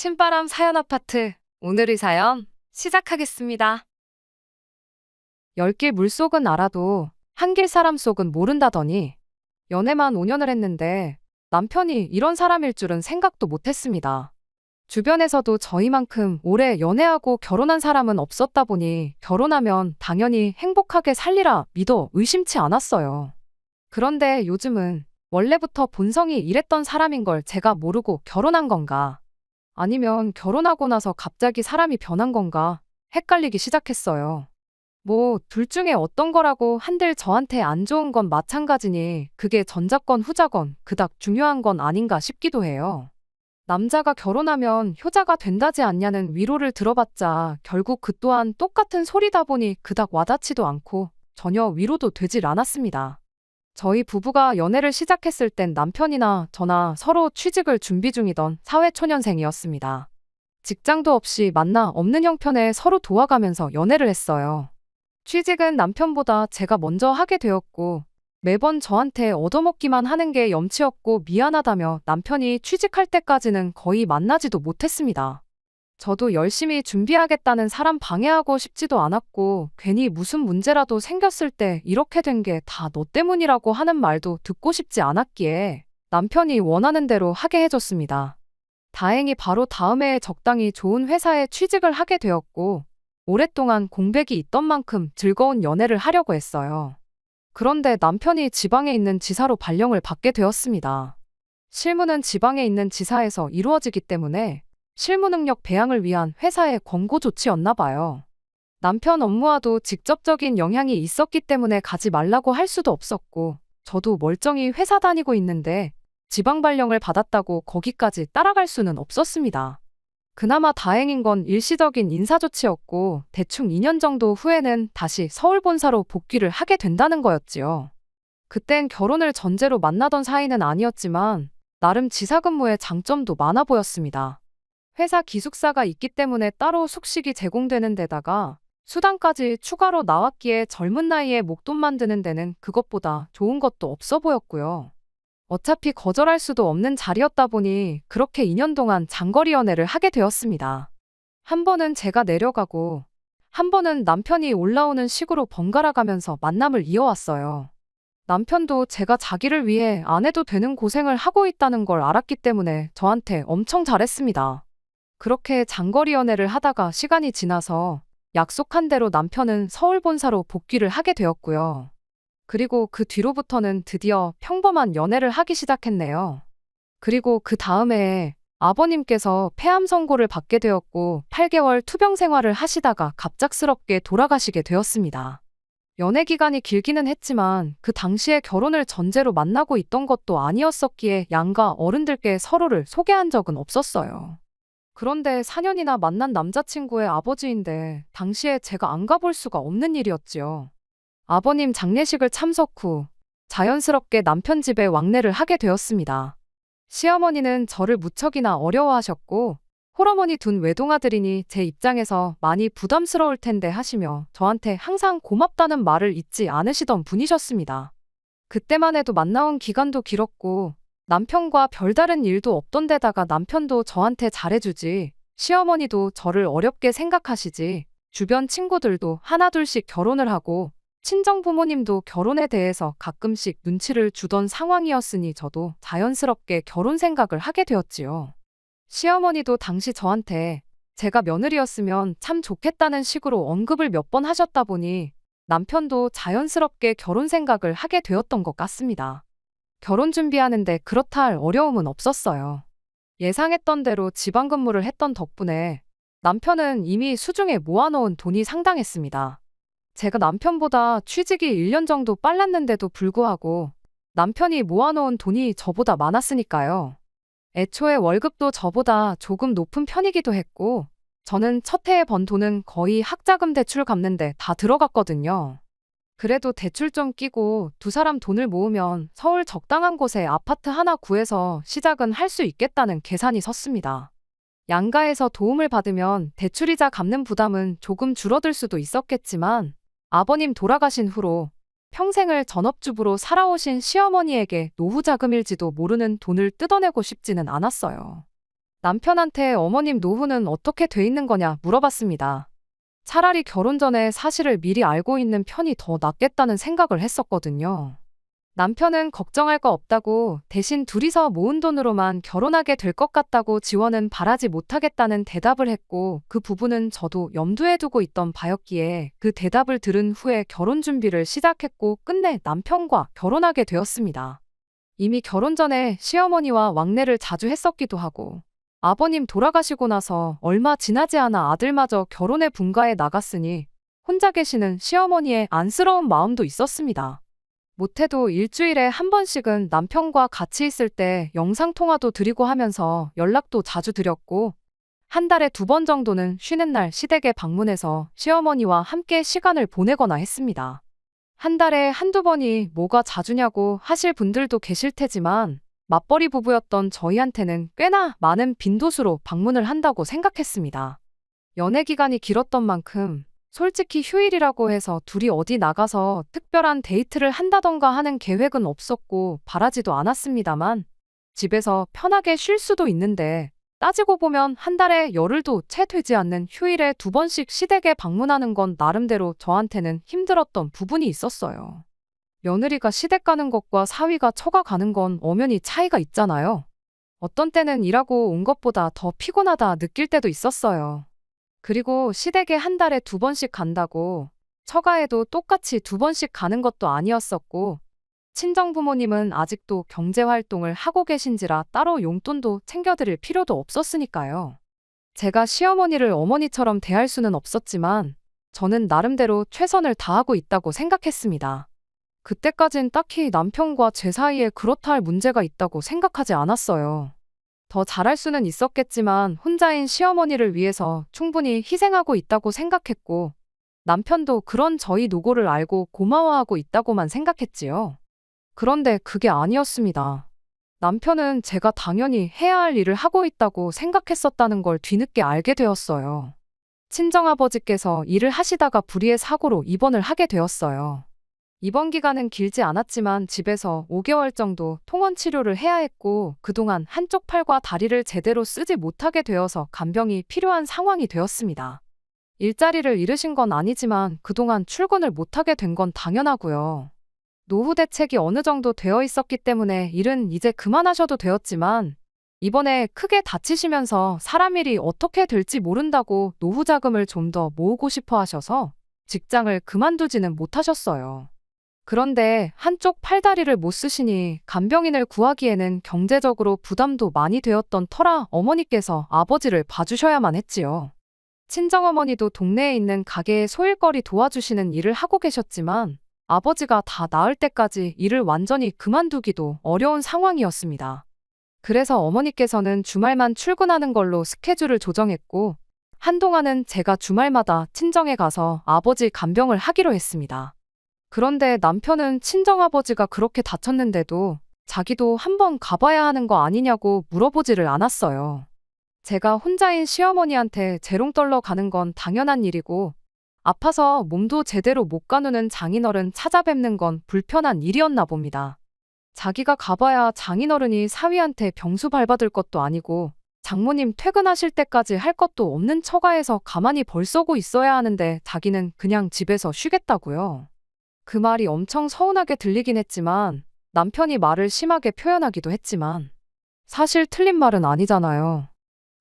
신바람 사연 아파트. 오늘의 사연 시작하겠습니다. 열길 물속은 알아도 한길 사람 속은 모른다더니 연애만 5년을 했는데 남편이 이런 사람일 줄은 생각도 못했습니다. 주변에서도 저희만큼 오래 연애하고 결혼한 사람은 없었다 보니 결혼하면 당연히 행복하게 살리라 믿어 의심치 않았어요. 그런데 요즘은 원래부터 본성이 이랬던 사람인 걸 제가 모르고 결혼한 건가? 아니면 결혼하고 나서 갑자기 사람이 변한 건가 헷갈리기 시작했어요. 뭐, 둘 중에 어떤 거라고 한들 저한테 안 좋은 건 마찬가지니 그게 전자건 후자건 그닥 중요한 건 아닌가 싶기도 해요. 남자가 결혼하면 효자가 된다지 않냐는 위로를 들어봤자 결국 그 또한 똑같은 소리다 보니 그닥 와닿지도 않고 전혀 위로도 되질 않았습니다. 저희 부부가 연애를 시작했을 땐 남편이나 저나 서로 취직을 준비 중이던 사회초년생이었습니다. 직장도 없이 만나 없는 형편에 서로 도와가면서 연애를 했어요. 취직은 남편보다 제가 먼저 하게 되었고 매번 저한테 얻어먹기만 하는 게 염치였고 미안하다며 남편이 취직할 때까지는 거의 만나지도 못했습니다. 저도 열심히 준비하겠다는 사람 방해하고 싶지도 않았고 괜히 무슨 문제라도 생겼을 때 이렇게 된 게 다 너 때문이라고 하는 말도 듣고 싶지 않았기에 남편이 원하는 대로 하게 해줬습니다. 다행히 바로 다음 해에 적당히 좋은 회사에 취직을 하게 되었고 오랫동안 공백이 있던 만큼 즐거운 연애를 하려고 했어요. 그런데 남편이 지방에 있는 지사로 발령을 받게 되었습니다. 실무는 지방에 있는 지사에서 이루어지기 때문에 실무 능력 배양을 위한 회사의 권고 조치였나 봐요. 남편 업무와도 직접적인 영향이 있었기 때문에 가지 말라고 할 수도 없었고 저도 멀쩡히 회사 다니고 있는데 지방 발령을 받았다고 거기까지 따라갈 수는 없었습니다. 그나마 다행인 건 일시적인 인사조치였고 대충 2년 정도 후에는 다시 서울 본사로 복귀를 하게 된다는 거였지요. 그땐 결혼을 전제로 만나던 사이는 아니었지만 나름 지사 근무의 장점도 많아 보였습니다. 회사 기숙사가 있기 때문에 따로 숙식이 제공되는 데다가 수당까지 추가로 나왔기에 젊은 나이에 목돈 만드는 데는 그것보다 좋은 것도 없어 보였고요. 어차피 거절할 수도 없는 자리였다 보니 그렇게 2년 동안 장거리 연애를 하게 되었습니다. 한 번은 제가 내려가고 한 번은 남편이 올라오는 식으로 번갈아 가면서 만남을 이어왔어요. 남편도 제가 자기를 위해 안 해도 되는 고생을 하고 있다는 걸 알았기 때문에 저한테 엄청 잘했습니다. 그렇게 장거리 연애를 하다가 시간이 지나서 약속한 대로 남편은 서울 본사로 복귀를 하게 되었고요. 그리고 그 뒤로부터는 드디어 평범한 연애를 하기 시작했네요. 그리고 그 다음 해에 아버님께서 폐암 선고를 받게 되었고 8개월 투병 생활을 하시다가 갑작스럽게 돌아가시게 되었습니다. 연애 기간이 길기는 했지만 그 당시에 결혼을 전제로 만나고 있던 것도 아니었었기에 양가 어른들께 서로를 소개한 적은 없었어요. 그런데 4년이나 만난 남자친구의 아버지인데 당시에 제가 안 가볼 수가 없는 일이었지요. 아버님 장례식을 참석 후 자연스럽게 남편 집에 왕래를 하게 되었습니다. 시어머니는 저를 무척이나 어려워하셨고 홀어머니 둔 외동아들이니 제 입장에서 많이 부담스러울 텐데 하시며 저한테 항상 고맙다는 말을 잊지 않으시던 분이셨습니다. 그때만 해도 만나온 기간도 길었고 남편과 별다른 일도 없던 데다가 남편도 저한테 잘해주지, 시어머니도 저를 어렵게 생각하시지, 주변 친구들도 하나둘씩 결혼을 하고 친정 부모님도 결혼에 대해서 가끔씩 눈치를 주던 상황이었으니 저도 자연스럽게 결혼 생각을 하게 되었지요. 시어머니도 당시 저한테 제가 며느리였으면 참 좋겠다는 식으로 언급을 몇 번 하셨다 보니 남편도 자연스럽게 결혼 생각을 하게 되었던 것 같습니다. 결혼 준비하는데 그렇다 할 어려움은 없었어요. 예상했던 대로 지방 근무를 했던 덕분에 남편은 이미 수중에 모아놓은 돈이 상당했습니다. 제가 남편보다 취직이 1년 정도 빨랐는데도 불구하고 남편이 모아놓은 돈이 저보다 많았으니까요. 애초에 월급도 저보다 조금 높은 편이기도 했고 저는 첫 해에 번 돈은 거의 학자금 대출 갚는데 다 들어갔거든요. 그래도 대출 좀 끼고 두 사람 돈을 모으면 서울 적당한 곳에 아파트 하나 구해서 시작은 할 수 있겠다는 계산이 섰습니다. 양가에서 도움을 받으면 대출이자 갚는 부담은 조금 줄어들 수도 있었겠지만 아버님 돌아가신 후로 평생을 전업주부로 살아오신 시어머니에게 노후 자금일지도 모르는 돈을 뜯어내고 싶지는 않았어요. 남편한테 어머님 노후는 어떻게 돼 있는 거냐 물어봤습니다. 차라리 결혼 전에 사실을 미리 알고 있는 편이 더 낫겠다는 생각을 했었거든요. 남편은 걱정할 거 없다고 대신 둘이서 모은 돈으로만 결혼하게 될 것 같다고 지원은 바라지 못하겠다는 대답을 했고 그 부분은 저도 염두에 두고 있던 바였기에 그 대답을 들은 후에 결혼 준비를 시작했고 끝내 남편과 결혼하게 되었습니다. 이미 결혼 전에 시어머니와 왕래를 자주 했었기도 하고 아버님 돌아가시고 나서 얼마 지나지 않아 아들마저 결혼에 분가해 나갔으니 혼자 계시는 시어머니의 안쓰러운 마음도 있었습니다. 못해도 일주일에 한 번씩은 남편과 같이 있을 때 영상통화도 드리고 하면서 연락도 자주 드렸고 한 달에 2번 정도는 쉬는 날 시댁에 방문해서 시어머니와 함께 시간을 보내거나 했습니다. 한 달에 한두 번이 뭐가 자주냐고 하실 분들도 계실 테지만 맞벌이 부부였던 저희한테는 꽤나 많은 빈도수로 방문을 한다고 생각했습니다. 연애 기간이 길었던 만큼 솔직히 휴일이라고 해서 둘이 어디 나가서 특별한 데이트를 한다던가 하는 계획은 없었고 바라지도 않았습니다만 집에서 편하게 쉴 수도 있는데 따지고 보면 한 달에 열흘도 채 되지 않는 휴일에 2번씩 시댁에 방문하는 건 나름대로 저한테는 힘들었던 부분이 있었어요. 며느리가 시댁 가는 것과 사위가 처가 가는 건 엄연히 차이가 있잖아요. 어떤 때는 일하고 온 것보다 더 피곤하다 느낄 때도 있었어요. 그리고 시댁에 한 달에 2번씩 간다고 처가에도 똑같이 2번씩 가는 것도 아니었었고 친정 부모님은 아직도 경제활동을 하고 계신지라 따로 용돈도 챙겨드릴 필요도 없었으니까요. 제가 시어머니를 어머니처럼 대할 수는 없었지만 저는 나름대로 최선을 다하고 있다고 생각했습니다. 그때까진 딱히 남편과 제 사이에 그렇다 할 문제가 있다고 생각하지 않았어요. 더 잘할 수는 있었겠지만 혼자인 시어머니를 위해서 충분히 희생하고 있다고 생각했고 남편도 그런 저희 노고를 알고 고마워하고 있다고만 생각했지요. 그런데 그게 아니었습니다. 남편은 제가 당연히 해야 할 일을 하고 있다고 생각했었다는 걸 뒤늦게 알게 되었어요. 친정아버지께서 일을 하시다가 불의의 사고로 입원을 하게 되었어요. 입원 기간은 길지 않았지만 집에서 5개월 정도 통원 치료를 해야 했고 그동안 한쪽 팔과 다리를 제대로 쓰지 못하게 되어서 간병이 필요한 상황이 되었습니다. 일자리를 잃으신 건 아니지만 그동안 출근을 못하게 된 건 당연하고요. 노후 대책이 어느 정도 되어 있었기 때문에 일은 이제 그만하셔도 되었지만 이번에 크게 다치시면서 사람 일이 어떻게 될지 모른다고 노후 자금을 좀 더 모으고 싶어 하셔서 직장을 그만두지는 못하셨어요. 그런데 한쪽 팔다리를 못 쓰시니 간병인을 구하기에는 경제적으로 부담도 많이 되었던 터라 어머니께서 아버지를 봐주셔야만 했지요. 친정어머니도 동네에 있는 가게에 소일거리 도와주시는 일을 하고 계셨지만 아버지가 다 나을 때까지 일을 완전히 그만두기도 어려운 상황이었습니다. 그래서 어머니께서는 주말만 출근하는 걸로 스케줄을 조정했고 한동안은 제가 주말마다 친정에 가서 아버지 간병을 하기로 했습니다. 그런데 남편은 친정아버지가 그렇게 다쳤는데도 자기도 한번 가봐야 하는 거 아니냐고 물어보지를 않았어요. 제가 혼자인 시어머니한테 재롱 떨러 가는 건 당연한 일이고 아파서 몸도 제대로 못 가누는 장인어른 찾아뵙는 건 불편한 일이었나 봅니다. 자기가 가봐야 장인어른이 사위한테 병수 밟아들 것도 아니고 장모님 퇴근하실 때까지 할 것도 없는 처가에서 가만히 벌 쏘고 있어야 하는데 자기는 그냥 집에서 쉬겠다고요. 그 말이 엄청 서운하게 들리긴 했지만 남편이 말을 심하게 표현하기도 했지만 사실 틀린 말은 아니잖아요.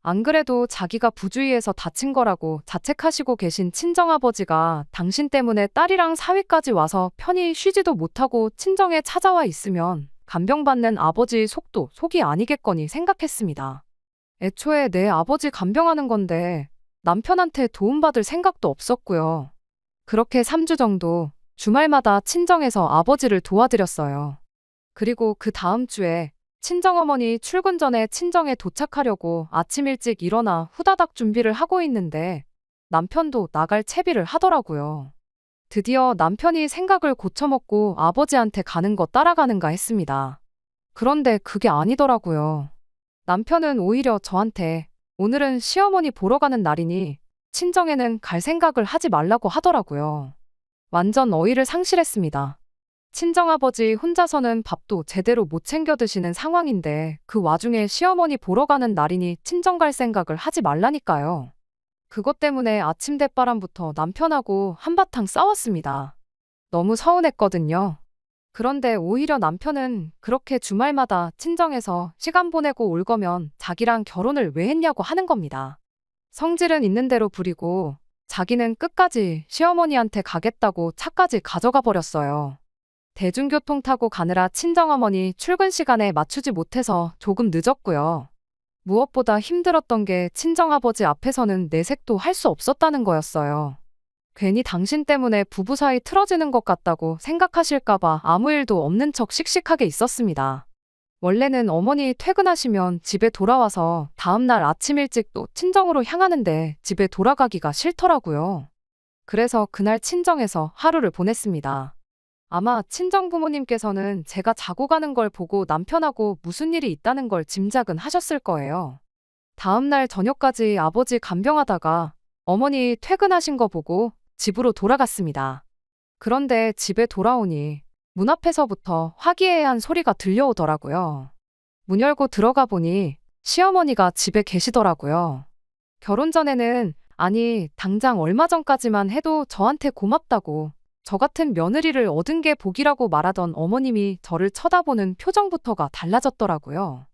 안 그래도 자기가 부주의해서 다친 거라고 자책하시고 계신 친정아버지가 당신 때문에 딸이랑 사위까지 와서 편히 쉬지도 못하고 친정에 찾아와 있으면 간병받는 아버지 속도 속이 아니겠거니 생각했습니다. 애초에 내 아버지 간병하는 건데 남편한테 도움받을 생각도 없었고요. 그렇게 3주 정도 주말마다 친정에서 아버지를 도와드렸어요. 그리고 그 다음 주에 친정어머니 출근 전에 친정에 도착하려고 아침 일찍 일어나 후다닥 준비를 하고 있는데 남편도 나갈 채비를 하더라고요. 드디어 남편이 생각을 고쳐먹고 아버지한테 가는 거 따라가는가 했습니다. 그런데 그게 아니더라고요. 남편은 오히려 저한테 오늘은 시어머니 보러 가는 날이니 친정에는 갈 생각을 하지 말라고 하더라고요. 완전 어이를 상실했습니다. 친정아버지 혼자서는 밥도 제대로 못 챙겨 드시는 상황인데 그 와중에 시어머니 보러 가는 날이니 친정 갈 생각을 하지 말라니까요. 그것 때문에 아침 대바람부터 남편하고 한바탕 싸웠습니다. 너무 서운했거든요. 그런데 오히려 남편은 그렇게 주말마다 친정에서 시간 보내고 올 거면 자기랑 결혼을 왜 했냐고 하는 겁니다. 성질은 있는 대로 부리고 자기는 끝까지 시어머니한테 가겠다고 차까지 가져가 버렸어요. 대중교통 타고 가느라 친정어머니 출근 시간에 맞추지 못해서 조금 늦었고요. 무엇보다 힘들었던 게 친정아버지 앞에서는 내색도 할 수 없었다는 거였어요. 괜히 당신 때문에 부부 사이 틀어지는 것 같다고 생각하실까봐 아무 일도 없는 척 씩씩하게 있었습니다. 원래는 어머니 퇴근하시면 집에 돌아와서 다음날 아침 일찍 또 친정으로 향하는데 집에 돌아가기가 싫더라고요. 그래서 그날 친정에서 하루를 보냈습니다. 아마 친정 부모님께서는 제가 자고 가는 걸 보고 남편하고 무슨 일이 있다는 걸 짐작은 하셨을 거예요. 다음날 저녁까지 아버지 간병하다가 어머니 퇴근하신 거 보고 집으로 돌아갔습니다. 그런데 집에 돌아오니 문 앞에서부터 화기애애한 소리가 들려오더라고요. 문 열고 들어가 보니 시어머니가 집에 계시더라고요. 결혼 전에는 아니 당장 얼마 전까지만 해도 저한테 고맙다고 저 같은 며느리를 얻은 게 복이라고 말하던 어머님이 저를 쳐다보는 표정부터가 달라졌더라고요.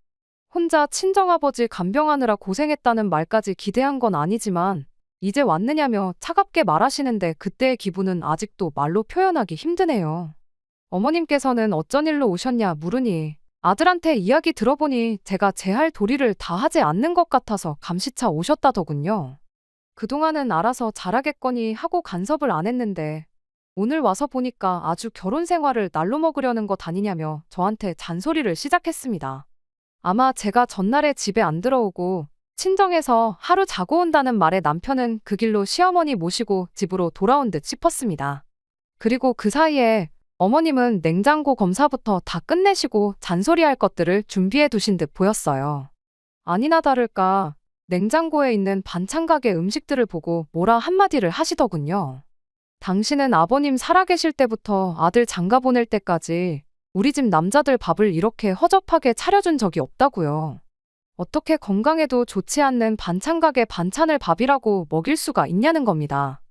혼자 친정아버지 간병하느라 고생했다는 말까지 기대한 건 아니지만 이제 왔느냐며 차갑게 말하시는데 그때의 기분은 아직도 말로 표현하기 힘드네요. 어머님께서는 어쩐 일로 오셨냐 물으니 아들한테 이야기 들어보니 제가 제 할 도리를 다 하지 않는 것 같아서 감시차 오셨다더군요. 그동안은 알아서 잘하겠거니 하고 간섭을 안 했는데 오늘 와서 보니까 아주 결혼 생활을 날로 먹으려는 것 아니냐며 저한테 잔소리를 시작했습니다. 아마 제가 전날에 집에 안 들어오고 친정에서 하루 자고 온다는 말에 남편은 그 길로 시어머니 모시고 집으로 돌아온 듯 싶었습니다. 그리고 그 사이에 어머님은 냉장고 검사부터 다 끝내시고 잔소리할 것들을 준비해 두신 듯 보였어요. 아니나 다를까 냉장고에 있는 반찬 가게 음식들을 보고 뭐라 한마디를 하시더군요. 당신은 아버님 살아계실 때부터 아들 장가 보낼 때까지 우리 집 남자들 밥을 이렇게 허접하게 차려준 적이 없다고요. 어떻게 건강에도 좋지 않는 반찬 가게 반찬을 밥이라고 먹일 수가 있냐는 겁니다.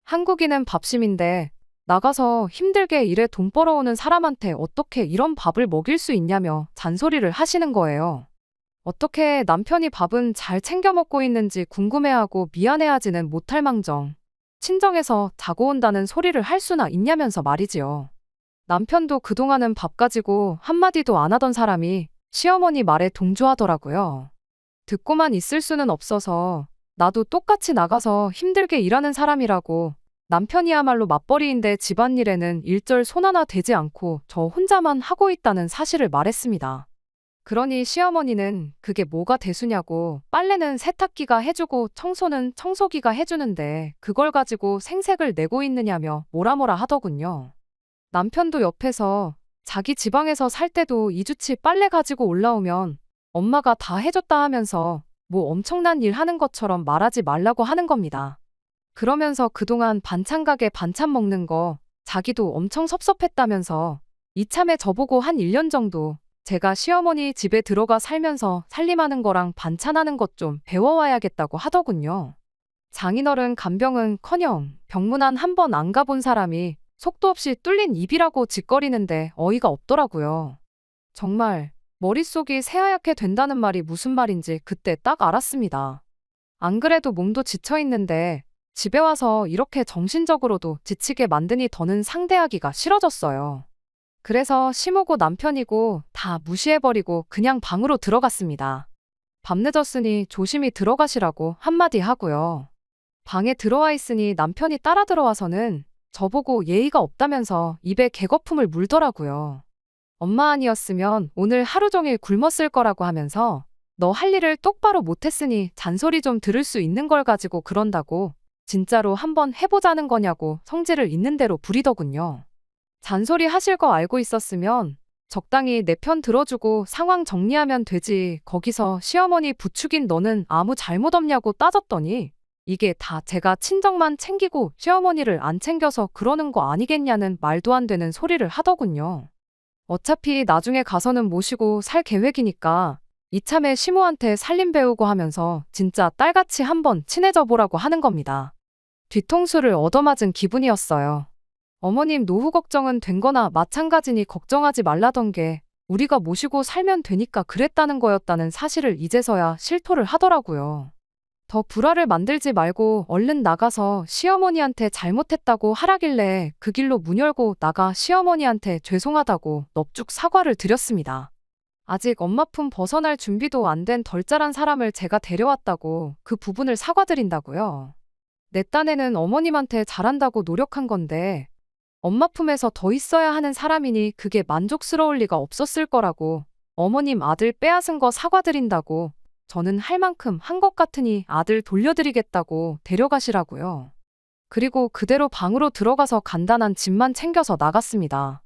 한국인은 밥심인데 나가서 힘들게 일해 돈 벌어오는 사람한테 어떻게 이런 밥을 먹일 수 있냐며 잔소리를 하시는 거예요. 어떻게 남편이 밥은 잘 챙겨 먹고 있는지 궁금해하고 미안해하지는 못할 망정 친정에서 자고 온다는 소리를 할 수나 있냐면서 말이지요. 남편도 그동안은 밥 가지고 한마디도 안 하던 사람이 시어머니 말에 동조하더라고요. 듣고만 있을 수는 없어서 나도 똑같이 나가서 힘들게 일하는 사람이라고 남편이야말로 맞벌이인데 집안일에는 일절 손 하나 대지 않고 저 혼자만 하고 있다는 사실을 말했습니다. 그러니 시어머니는 그게 뭐가 대수냐고 빨래는 세탁기가 해주고 청소는 청소기가 해주는데 그걸 가지고 생색을 내고 있느냐며 뭐라 하더군요. 남편도 옆에서 자기 지방에서 살 때도 2주치 빨래 가지고 올라오면 엄마가 다 해줬다 하면서 뭐 엄청난 일 하는 것처럼 말하지 말라고 하는 겁니다. 그러면서 그동안 반찬 가게 반찬 먹는 거 자기도 엄청 섭섭했다면서 이참에 저보고 한 1년 정도 제가 시어머니 집에 들어가 살면서 살림하는 거랑 반찬하는 것 좀 배워와야겠다고 하더군요. 장인어른 간병은커녕 병문안 한 번 안 가본 사람이 속도 없이 뚫린 입이라고 짓거리는데 어이가 없더라고요. 정말 머릿속이 새하얗게 된다는 말이 무슨 말인지 그때 딱 알았습니다. 안 그래도 몸도 지쳐있는데 집에 와서 이렇게 정신적으로도 지치게 만드니 더는 상대하기가 싫어졌어요. 그래서 시모고 남편이고 다 무시해버리고 그냥 방으로 들어갔습니다. 밤늦었으니 조심히 들어가시라고 한마디 하고요. 방에 들어와 있으니 남편이 따라 들어와서는 저보고 예의가 없다면서 입에 개거품을 물더라고요. 엄마 아니었으면 오늘 하루 종일 굶었을 거라고 하면서 너 할 일을 똑바로 못했으니 잔소리 좀 들을 수 있는 걸 가지고 그런다고 진짜로 한번 해보자는 거냐고 성질을 있는 대로 부리더군요. 잔소리 하실 거 알고 있었으면 적당히 내 편 들어주고 상황 정리하면 되지. 거기서 시어머니 부추긴 너는 아무 잘못 없냐고 따졌더니 이게 다 제가 친정만 챙기고 시어머니를 안 챙겨서 그러는 거 아니겠냐는 말도 안 되는 소리를 하더군요. 어차피 나중에 가서는 모시고 살 계획이니까 이참에 시모한테 살림 배우고 하면서 진짜 딸같이 한번 친해져 보라고 하는 겁니다. 뒤통수를 얻어맞은 기분이었어요. 어머님 노후 걱정은 된 거나 마찬가지니 걱정하지 말라던 게 우리가 모시고 살면 되니까 그랬다는 거였다는 사실을 이제서야 실토를 하더라고요. 더 불화를 만들지 말고 얼른 나가서 시어머니한테 잘못했다고 하라길래 그 길로 문 열고 나가 시어머니한테 죄송하다고 넙죽 사과를 드렸습니다. 아직 엄마 품 벗어날 준비도 안 된 덜짤한 사람을 제가 데려왔다고 그 부분을 사과드린다고요. 내 딴에는 어머님한테 잘한다고 노력한 건데 엄마 품에서 더 있어야 하는 사람이니 그게 만족스러울 리가 없었을 거라고 어머님 아들 빼앗은 거 사과드린다고 저는 할 만큼 한 것 같으니 아들 돌려드리겠다고 데려가시라고요. 그리고 그대로 방으로 들어가서 간단한 짐만 챙겨서 나갔습니다.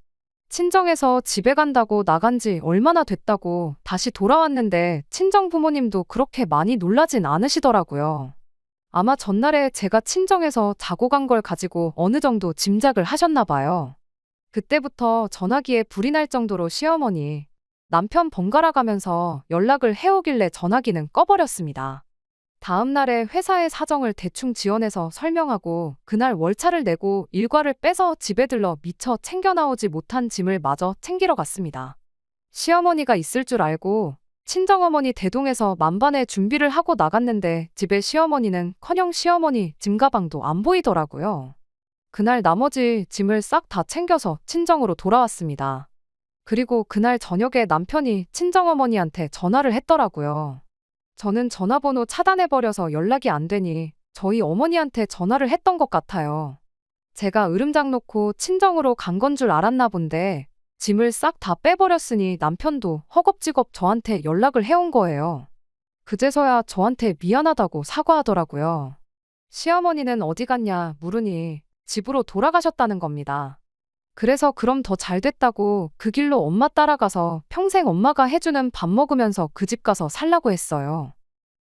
친정에서 집에 간다고 나간 지 얼마나 됐다고 다시 돌아왔는데 친정 부모님도 그렇게 많이 놀라진 않으시더라고요. 아마 전날에 제가 친정에서 자고 간 걸 가지고 어느 정도 짐작을 하셨나 봐요. 그때부터 전화기에 불이 날 정도로 시어머니, 남편 번갈아 가면서 연락을 해오길래 전화기는 꺼버렸습니다. 다음 날에 회사의 사정을 대충 지어내서 설명하고 그날 월차를 내고 일과를 빼서 집에 들러 미처 챙겨 나오지 못한 짐을 마저 챙기러 갔습니다. 시어머니가 있을 줄 알고 친정어머니 대동해서 만반의 준비를 하고 나갔는데 집에 시어머니는커녕 시어머니 짐가방도 안 보이더라고요. 그날 나머지 짐을 싹 다 챙겨서 친정으로 돌아왔습니다. 그리고 그날 저녁에 남편이 친정어머니한테 전화를 했더라고요. 저는 전화번호 차단해버려서 연락이 안 되니 저희 어머니한테 전화를 했던 것 같아요. 제가 으름장 놓고 친정으로 간 건 줄 알았나 본데 짐을 싹 다 빼버렸으니 남편도 허겁지겁 저한테 연락을 해온 거예요. 그제서야 저한테 미안하다고 사과하더라고요. 시어머니는 어디 갔냐 물으니 집으로 돌아가셨다는 겁니다. 그래서 그럼 더 잘 됐다고 그 길로 엄마 따라가서 평생 엄마가 해주는 밥 먹으면서 그 집 가서 살라고 했어요.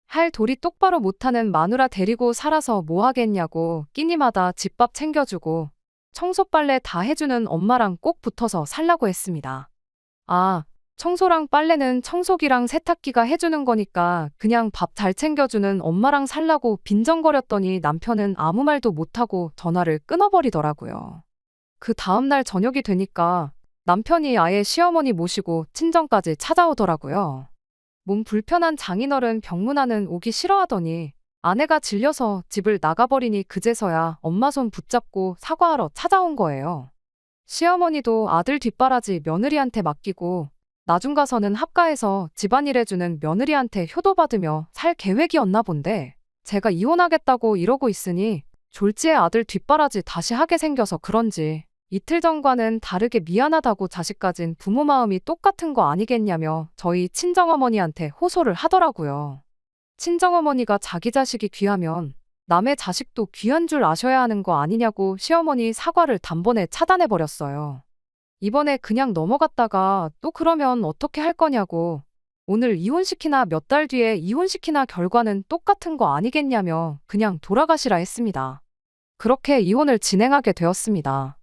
할 도리 똑바로 못하는 마누라 데리고 살아서 뭐 하겠냐고 끼니마다 집밥 챙겨주고 청소 빨래 다 해주는 엄마랑 꼭 붙어서 살라고 했습니다. 아, 청소랑 빨래는 청소기랑 세탁기가 해주는 거니까 그냥 밥 잘 챙겨주는 엄마랑 살라고 빈정거렸더니 남편은 아무 말도 못하고 전화를 끊어버리더라고요. 그 다음날 저녁이 되니까 남편이 아예 시어머니 모시고 친정까지 찾아오더라고요. 몸 불편한 장인어른 병문안은 오기 싫어하더니 아내가 질려서 집을 나가버리니 그제서야 엄마 손 붙잡고 사과하러 찾아온 거예요. 시어머니도 아들 뒷바라지 며느리한테 맡기고 나중 가서는 합가해서 집안일 해주는 며느리한테 효도받으며 살 계획이었나 본데 제가 이혼하겠다고 이러고 있으니 졸지에 아들 뒷바라지 다시 하게 생겨서 그런지 이틀 전과는 다르게 미안하다고 자식 가진 부모 마음이 똑같은 거 아니겠냐며 저희 친정어머니한테 호소를 하더라고요. 친정어머니가 자기 자식이 귀하면 남의 자식도 귀한 줄 아셔야 하는 거 아니냐고 시어머니 사과를 단번에 차단해버렸어요. 이번에 그냥 넘어갔다가 또 그러면 어떻게 할 거냐고 오늘 이혼시키나 몇 달 뒤에 이혼시키나 결과는 똑같은 거 아니겠냐며 그냥 돌아가시라 했습니다. 그렇게 이혼을 진행하게 되었습니다.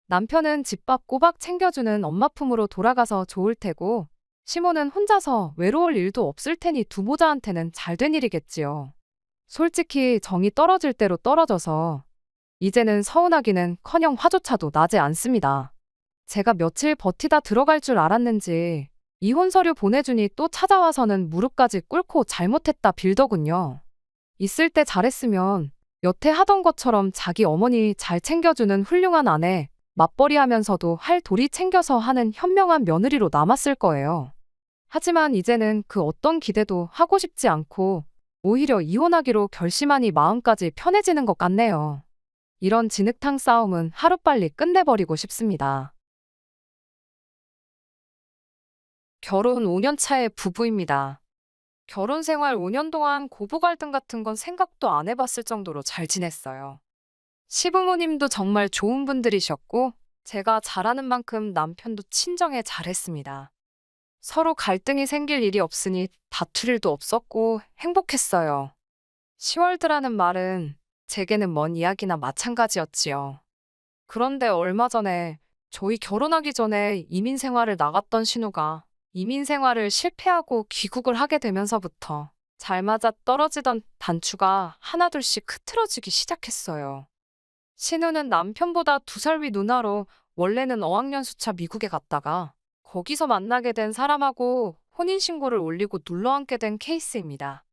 남편은 집밥 꼬박 챙겨주는 엄마 품으로 돌아가서 좋을 테고 시모는 혼자서 외로울 일도 없을 테니 두모자한테는 잘된 일이겠지요. 솔직히 정이 떨어질 대로 떨어져서 이제는 서운하기는커녕 화조차도 나지 않습니다. 제가 며칠 버티다 들어갈 줄 알았는지 이혼 서류 보내주니 또 찾아와서는 무릎까지 꿇고 잘못했다 빌더군요. 있을 때 잘했으면 여태 하던 것처럼 자기 어머니 잘 챙겨주는 훌륭한 아내, 맞벌이하면서도 할 도리 챙겨서 하는 현명한 며느리로 남았을 거예요. 하지만 이제는 그 어떤 기대도 하고 싶지 않고 오히려 이혼하기로 결심하니 마음까지 편해지는 것 같네요. 이런 진흙탕 싸움은 하루빨리 끝내버리고 싶습니다. 결혼 5년 차의 부부입니다. 결혼 생활 5년 동안 고부 갈등 같은 건 생각도 안 해봤을 정도로 잘 지냈어요. 시부모님도 정말 좋은 분들이셨고 제가 잘하는 만큼 남편도 친정에 잘했습니다. 서로 갈등이 생길 일이 없으니 다툴 일도 없었고 행복했어요. 시월드라는 말은 제게는 먼 이야기나 마찬가지였지요. 그런데 얼마 전에 저희 결혼하기 전에 이민 생활을 나갔던 신우가 이민 생활을 실패하고 귀국을 하게 되면서부터 잘 맞아 떨어지던 단추가 하나둘씩 흐트러지기 시작했어요. 신우는 남편보다 2살 위 누나로 원래는 어학연수차 미국에 갔다가 거기서 만나게 된 사람하고 혼인신고를 올리고 눌러앉게 된 케이스입니다.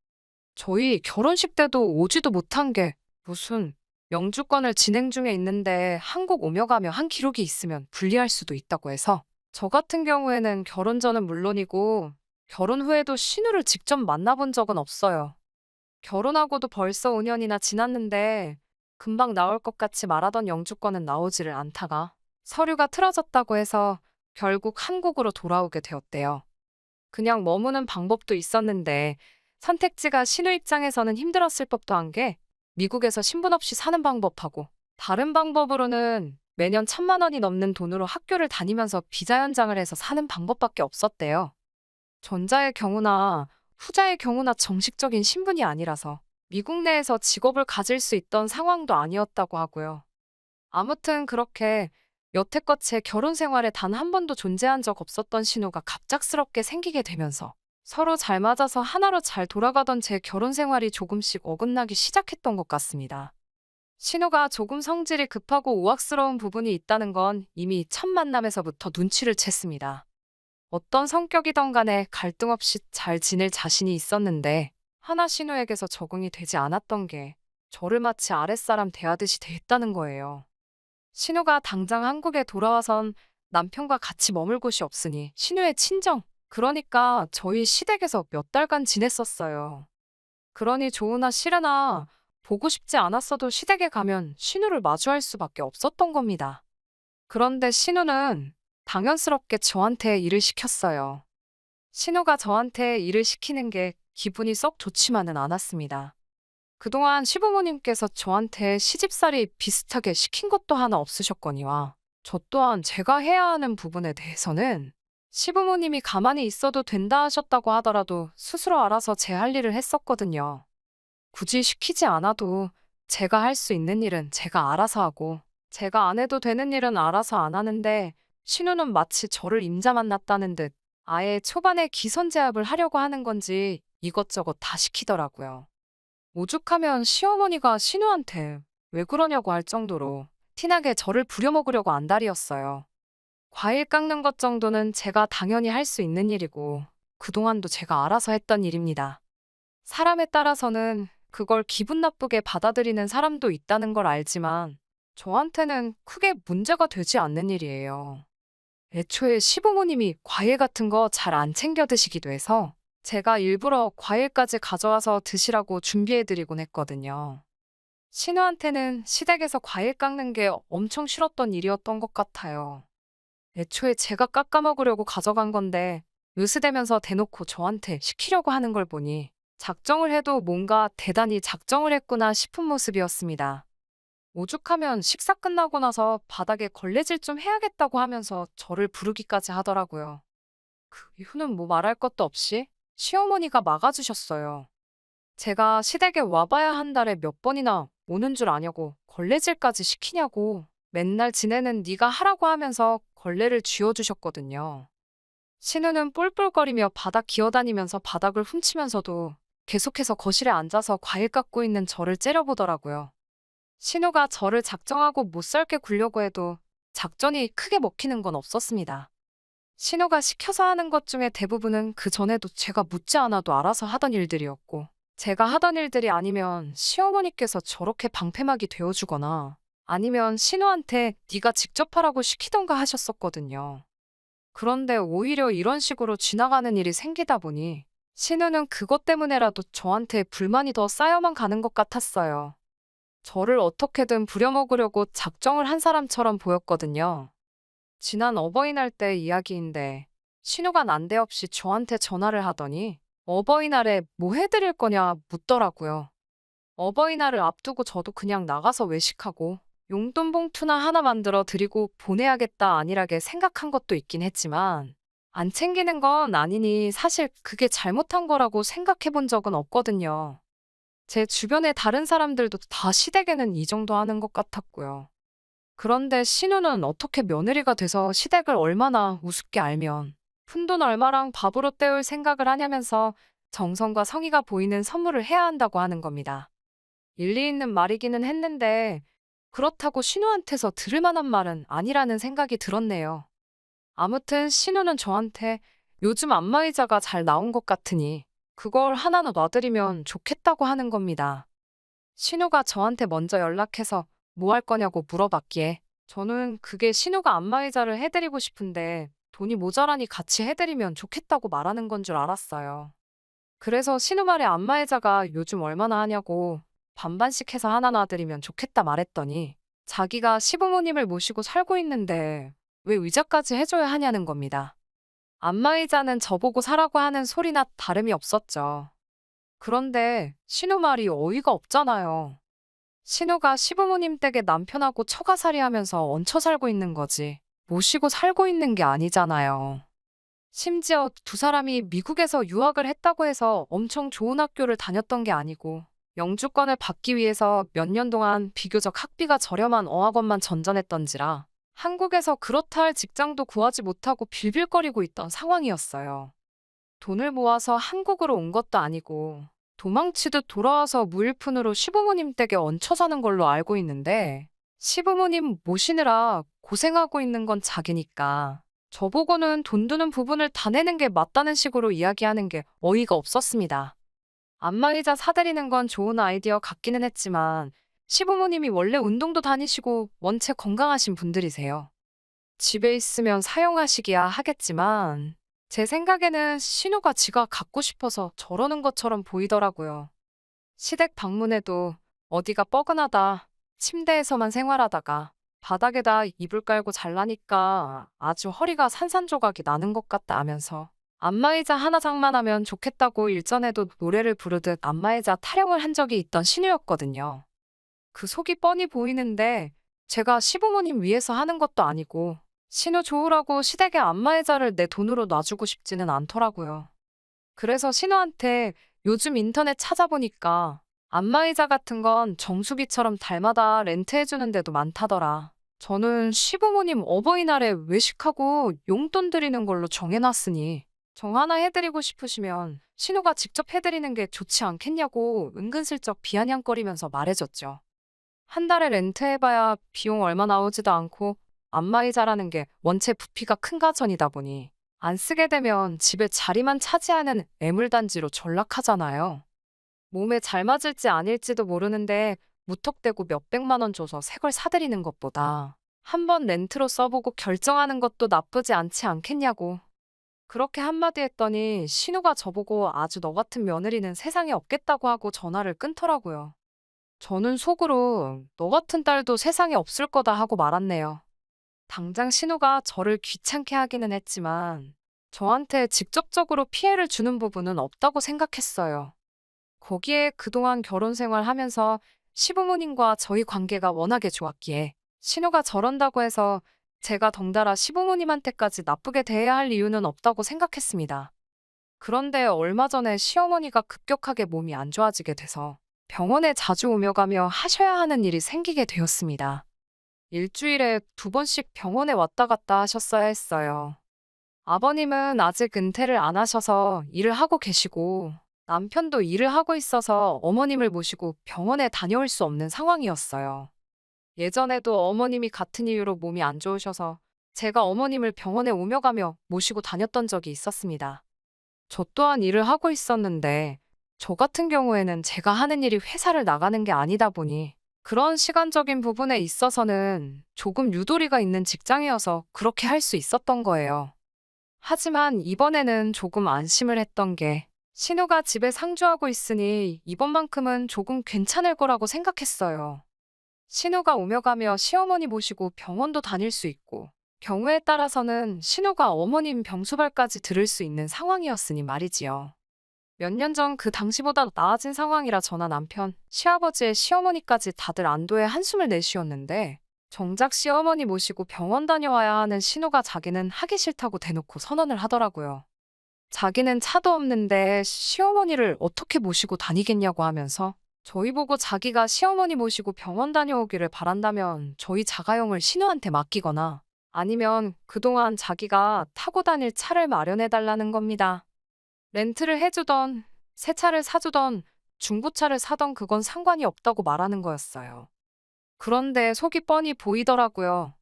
저희 결혼식 때도 오지도 못한 게 무슨 영주권을 진행 중에 있는데 한국 오며 가며 한 기록이 있으면 불리할 수도 있다고 해서 저 같은 경우에는 결혼 전은 물론이고 결혼 후에도 신우를 직접 만나본 적은 없어요. 결혼하고도 벌써 5년이나 지났는데 금방 나올 것 같이 말하던 영주권은 나오지를 않다가 서류가 틀어졌다고 해서 결국 한국으로 돌아오게 되었대요. 그냥 머무는 방법도 있었는데 선택지가 신우 입장에서는 힘들었을 법도 한 게 미국에서 신분 없이 사는 방법하고 다른 방법으로는 매년 1,000만 원이 넘는 돈으로 학교를 다니면서 비자 연장을 해서 사는 방법밖에 없었대요. 전자의 경우나 후자의 경우나 정식적인 신분이 아니라서 미국 내에서 직업을 가질 수 있던 상황도 아니었다고 하고요. 아무튼 그렇게 여태껏 제 결혼 생활에 단 한 번도 존재한 적 없었던 신우가 갑작스럽게 생기게 되면서 서로 잘 맞아서 하나로 잘 돌아가던 제 결혼 생활이 조금씩 어긋나기 시작했던 것 같습니다. 신우가 조금 성질이 급하고 우악스러운 부분이 있다는 건 이미 첫 만남에서부터 눈치를 챘습니다. 어떤 성격이던 간에 갈등 없이 잘 지낼 자신이 있었는데 하나 신우에게서 적응이 되지 않았던 게 저를 마치 아랫사람 대하듯이 대했다는 거예요. 신우가 당장 한국에 돌아와선 남편과 같이 머물 곳이 없으니 신우의 친정, 그러니까 저희 시댁에서 몇 달간 지냈었어요. 그러니 좋으나 싫으나 보고 싶지 않았어도 시댁에 가면 신우를 마주할 수밖에 없었던 겁니다. 그런데 신우는 당연스럽게 저한테 일을 시켰어요. 신우가 저한테 일을 시키는 게 기분이 썩 좋지만은 않았습니다. 그동안 시부모님께서 저한테 시집살이 비슷하게 시킨 것도 하나 없으셨거니와 저 또한 제가 해야 하는 부분에 대해서는 시부모님이 가만히 있어도 된다 하셨다고 하더라도 스스로 알아서 제 할 일을 했었거든요. 굳이 시키지 않아도 제가 할 수 있는 일은 제가 알아서 하고 제가 안 해도 되는 일은 알아서 안 하는데 신우는 마치 저를 임자 만났다는 듯 아예 초반에 기선제압을 하려고 하는 건지 이것저것 다 시키더라고요. 오죽하면 시어머니가 신우한테 왜 그러냐고 할 정도로 티나게 저를 부려먹으려고 안달이었어요. 과일 깎는 것 정도는 제가 당연히 할 수 있는 일이고 그동안도 제가 알아서 했던 일입니다. 사람에 따라서는 그걸 기분 나쁘게 받아들이는 사람도 있다는 걸 알지만 저한테는 크게 문제가 되지 않는 일이에요. 애초에 시부모님이 과일 같은 거 잘 안 챙겨 드시기도 해서 제가 일부러 과일까지 가져와서 드시라고 준비해드리곤 했거든요. 신우한테는 시댁에서 과일 깎는 게 엄청 싫었던 일이었던 것 같아요. 애초에 제가 깎아 먹으려고 가져간 건데 으스대면서 대놓고 저한테 시키려고 하는 걸 보니 작정을 해도 뭔가 대단히 작정을 했구나 싶은 모습이었습니다. 오죽하면 식사 끝나고 나서 바닥에 걸레질 좀 해야겠다고 하면서 저를 부르기까지 하더라고요. 그 이후는 뭐 말할 것도 없이 시어머니가 막아주셨어요. 제가 시댁에 와봐야 한 달에 몇 번이나 오는 줄 아냐고 걸레질까지 시키냐고 맨날 지내는 네가 하라고 하면서 걸레를 쥐어주셨거든요. 신우는 뿔뿔거리며 바닥 기어다니면서 바닥을 훔치면서도 계속해서 거실에 앉아서 과일 깎고 있는 저를 째려보더라고요. 신우가 저를 작정하고 못살게 굴려고 해도 작전이 크게 먹히는 건 없었습니다. 신우가 시켜서 하는 것 중에 대부분은 그 전에도 제가 묻지 않아도 알아서 하던 일들이었고 제가 하던 일들이 아니면 시어머니께서 저렇게 방패막이 되어주거나 아니면 신우한테 네가 직접 하라고 시키던가 하셨었거든요. 그런데 오히려 이런 식으로 지나가는 일이 생기다 보니 신우는 그것 때문에라도 저한테 불만이 더 쌓여만 가는 것 같았어요. 저를 어떻게든 부려먹으려고 작정을 한 사람처럼 보였거든요. 지난 어버이날 때 이야기인데 신우가 난데없이 저한테 전화를 하더니 어버이날에 뭐 해드릴 거냐 묻더라고요. 어버이날을 앞두고 저도 그냥 나가서 외식하고 용돈 봉투나 하나 만들어 드리고 보내야겠다 안일하게 생각한 것도 있긴 했지만 안 챙기는 건 아니니 사실 그게 잘못한 거라고 생각해 본 적은 없거든요. 제 주변의 다른 사람들도 다 시댁에는 이 정도 하는 것 같았고요. 그런데 신우는 어떻게 며느리가 돼서 시댁을 얼마나 우습게 알면 푼돈 얼마랑 밥으로 때울 생각을 하냐면서 정성과 성의가 보이는 선물을 해야 한다고 하는 겁니다. 일리 있는 말이기는 했는데 그렇다고 신우한테서 들을 만한 말은 아니라는 생각이 들었네요. 아무튼 신우는 저한테 요즘 안마의자가 잘 나온 것 같으니 그걸 하나는 놔드리면 좋겠다고 하는 겁니다. 신우가 저한테 먼저 연락해서 뭐 할 거냐고 물어봤기에 저는 그게 신우가 안마의자를 해드리고 싶은데 돈이 모자라니 같이 해드리면 좋겠다고 말하는 건 줄 알았어요. 그래서 신우 말에 안마의자가 요즘 얼마나 하냐고 반반씩 해서 하나 놔드리면 좋겠다 말했더니 자기가 시부모님을 모시고 살고 있는데 왜 의자까지 해줘야 하냐는 겁니다. 안마의자는 저보고 사라고 하는 소리나 다름이 없었죠. 그런데 신우 말이 어이가 없잖아요. 신우가 시부모님 댁에 남편하고 처가살이 하면서 얹혀 살고 있는 거지. 모시고 살고 있는 게 아니잖아요. 심지어 두 사람이 미국에서 유학을 했다고 해서 엄청 좋은 학교를 다녔던 게 아니고 영주권을 받기 위해서 몇 년 동안 비교적 학비가 저렴한 어학원만 전전했던지라 한국에서 그렇다 할 직장도 구하지 못하고 빌빌거리고 있던 상황이었어요. 돈을 모아서 한국으로 온 것도 아니고 도망치듯 돌아와서 무일푼으로 시부모님 댁에 얹혀 사는 걸로 알고 있는데 시부모님 모시느라 고생하고 있는 건 자기니까 저보고는 돈 드는 부분을 다 내는 게 맞다는 식으로 이야기하는 게 어이가 없었습니다. 안마의자 사드리는 건 좋은 아이디어 같기는 했지만 시부모님이 원래 운동도 다니시고 원체 건강하신 분들이세요. 집에 있으면 사용하시기야 하겠지만 제 생각에는 신우가 지가 갖고 싶어서 저러는 것처럼 보이더라고요. 시댁 방문해도 어디가 뻐근하다, 침대에서만 생활하다가 바닥에다 이불 깔고 잘라니까 아주 허리가 산산조각이 나는 것 같다 하면서 안마의자 하나 장만하면 좋겠다고 일전에도 노래를 부르듯 안마의자 타령을 한 적이 있던 신우였거든요. 그 속이 뻔히 보이는데 제가 시부모님 위해서 하는 것도 아니고 신우 좋으라고 시댁에 안마의자를 내 돈으로 놔주고 싶지는 않더라고요. 그래서 신우한테 요즘 인터넷 찾아보니까 안마의자 같은 건 정수기처럼 달마다 렌트해주는 데도 많다더라. 저는 시부모님 어버이날에 외식하고 용돈 드리는 걸로 정해놨으니 정 하나 해드리고 싶으시면 신우가 직접 해드리는 게 좋지 않겠냐고 은근슬쩍 비아냥거리면서 말해줬죠. 한 달에 렌트해봐야 비용 얼마 나오지도 않고 안마의자라는 게 원체 부피가 큰 가전이다 보니 안 쓰게 되면 집에 자리만 차지하는 애물단지로 전락하잖아요. 몸에 잘 맞을지 아닐지도 모르는데 무턱대고 몇백만 원 줘서 새 걸 사드리는 것보다 한번 렌트로 써보고 결정하는 것도 나쁘지 않지 않겠냐고. 그렇게 한마디 했더니 신우가 저보고 아주 너 같은 며느리는 세상에 없겠다고 하고 전화를 끊더라고요. 저는 속으로 너 같은 딸도 세상에 없을 거다 하고 말았네요. 당장 신우가 저를 귀찮게 하기는 했지만 저한테 직접적으로 피해를 주는 부분은 없다고 생각했어요. 거기에 그동안 결혼 생활하면서 시부모님과 저희 관계가 워낙에 좋았기에 신우가 저런다고 해서 제가 덩달아 시부모님한테까지 나쁘게 대해야 할 이유는 없다고 생각했습니다. 그런데 얼마 전에 시어머니가 급격하게 몸이 안 좋아지게 돼서 병원에 자주 오며 가며 하셔야 하는 일이 생기게 되었습니다. 일주일에 2번씩 병원에 왔다 갔다 하셨어야 했어요. 아버님은 아직 은퇴를 안 하셔서 일을 하고 계시고 남편도 일을 하고 있어서 어머님을 모시고 병원에 다녀올 수 없는 상황이었어요. 예전에도 어머님이 같은 이유로 몸이 안 좋으셔서 제가 어머님을 병원에 오며 가며 모시고 다녔던 적이 있었습니다. 저 또한 일을 하고 있었는데 저 같은 경우에는 제가 하는 일이 회사를 나가는 게 아니다 보니 그런 시간적인 부분에 있어서는 조금 유도리가 있는 직장이어서 그렇게 할 수 있었던 거예요. 하지만 이번에는 조금 안심을 했던 게 신우가 집에 상주하고 있으니 이번만큼은 조금 괜찮을 거라고 생각했어요. 신우가 오며 가며 시어머니 모시고 병원도 다닐 수 있고 경우에 따라서는 신우가 어머님 병수발까지 들을 수 있는 상황이었으니 말이지요. 몇 년 전 그 당시보다 나아진 상황이라 저나 남편, 시아버지의 시어머니까지 다들 안도의 한숨을 내쉬었는데 정작 시어머니 모시고 병원 다녀와야 하는 신우가 자기는 하기 싫다고 대놓고 선언을 하더라고요. 자기는 차도 없는데 시어머니를 어떻게 모시고 다니겠냐고 하면서 저희 보고 자기가 시어머니 모시고 병원 다녀오기를 바란다면 저희 자가용을 신우한테 맡기거나 아니면 그동안 자기가 타고 다닐 차를 마련해 달라는 겁니다. 렌트를 해주던, 새 차를 사주던, 중고차를 사던 그건 상관이 없다고 말하는 거였어요. 그런데 속이 뻔히 보이더라고요.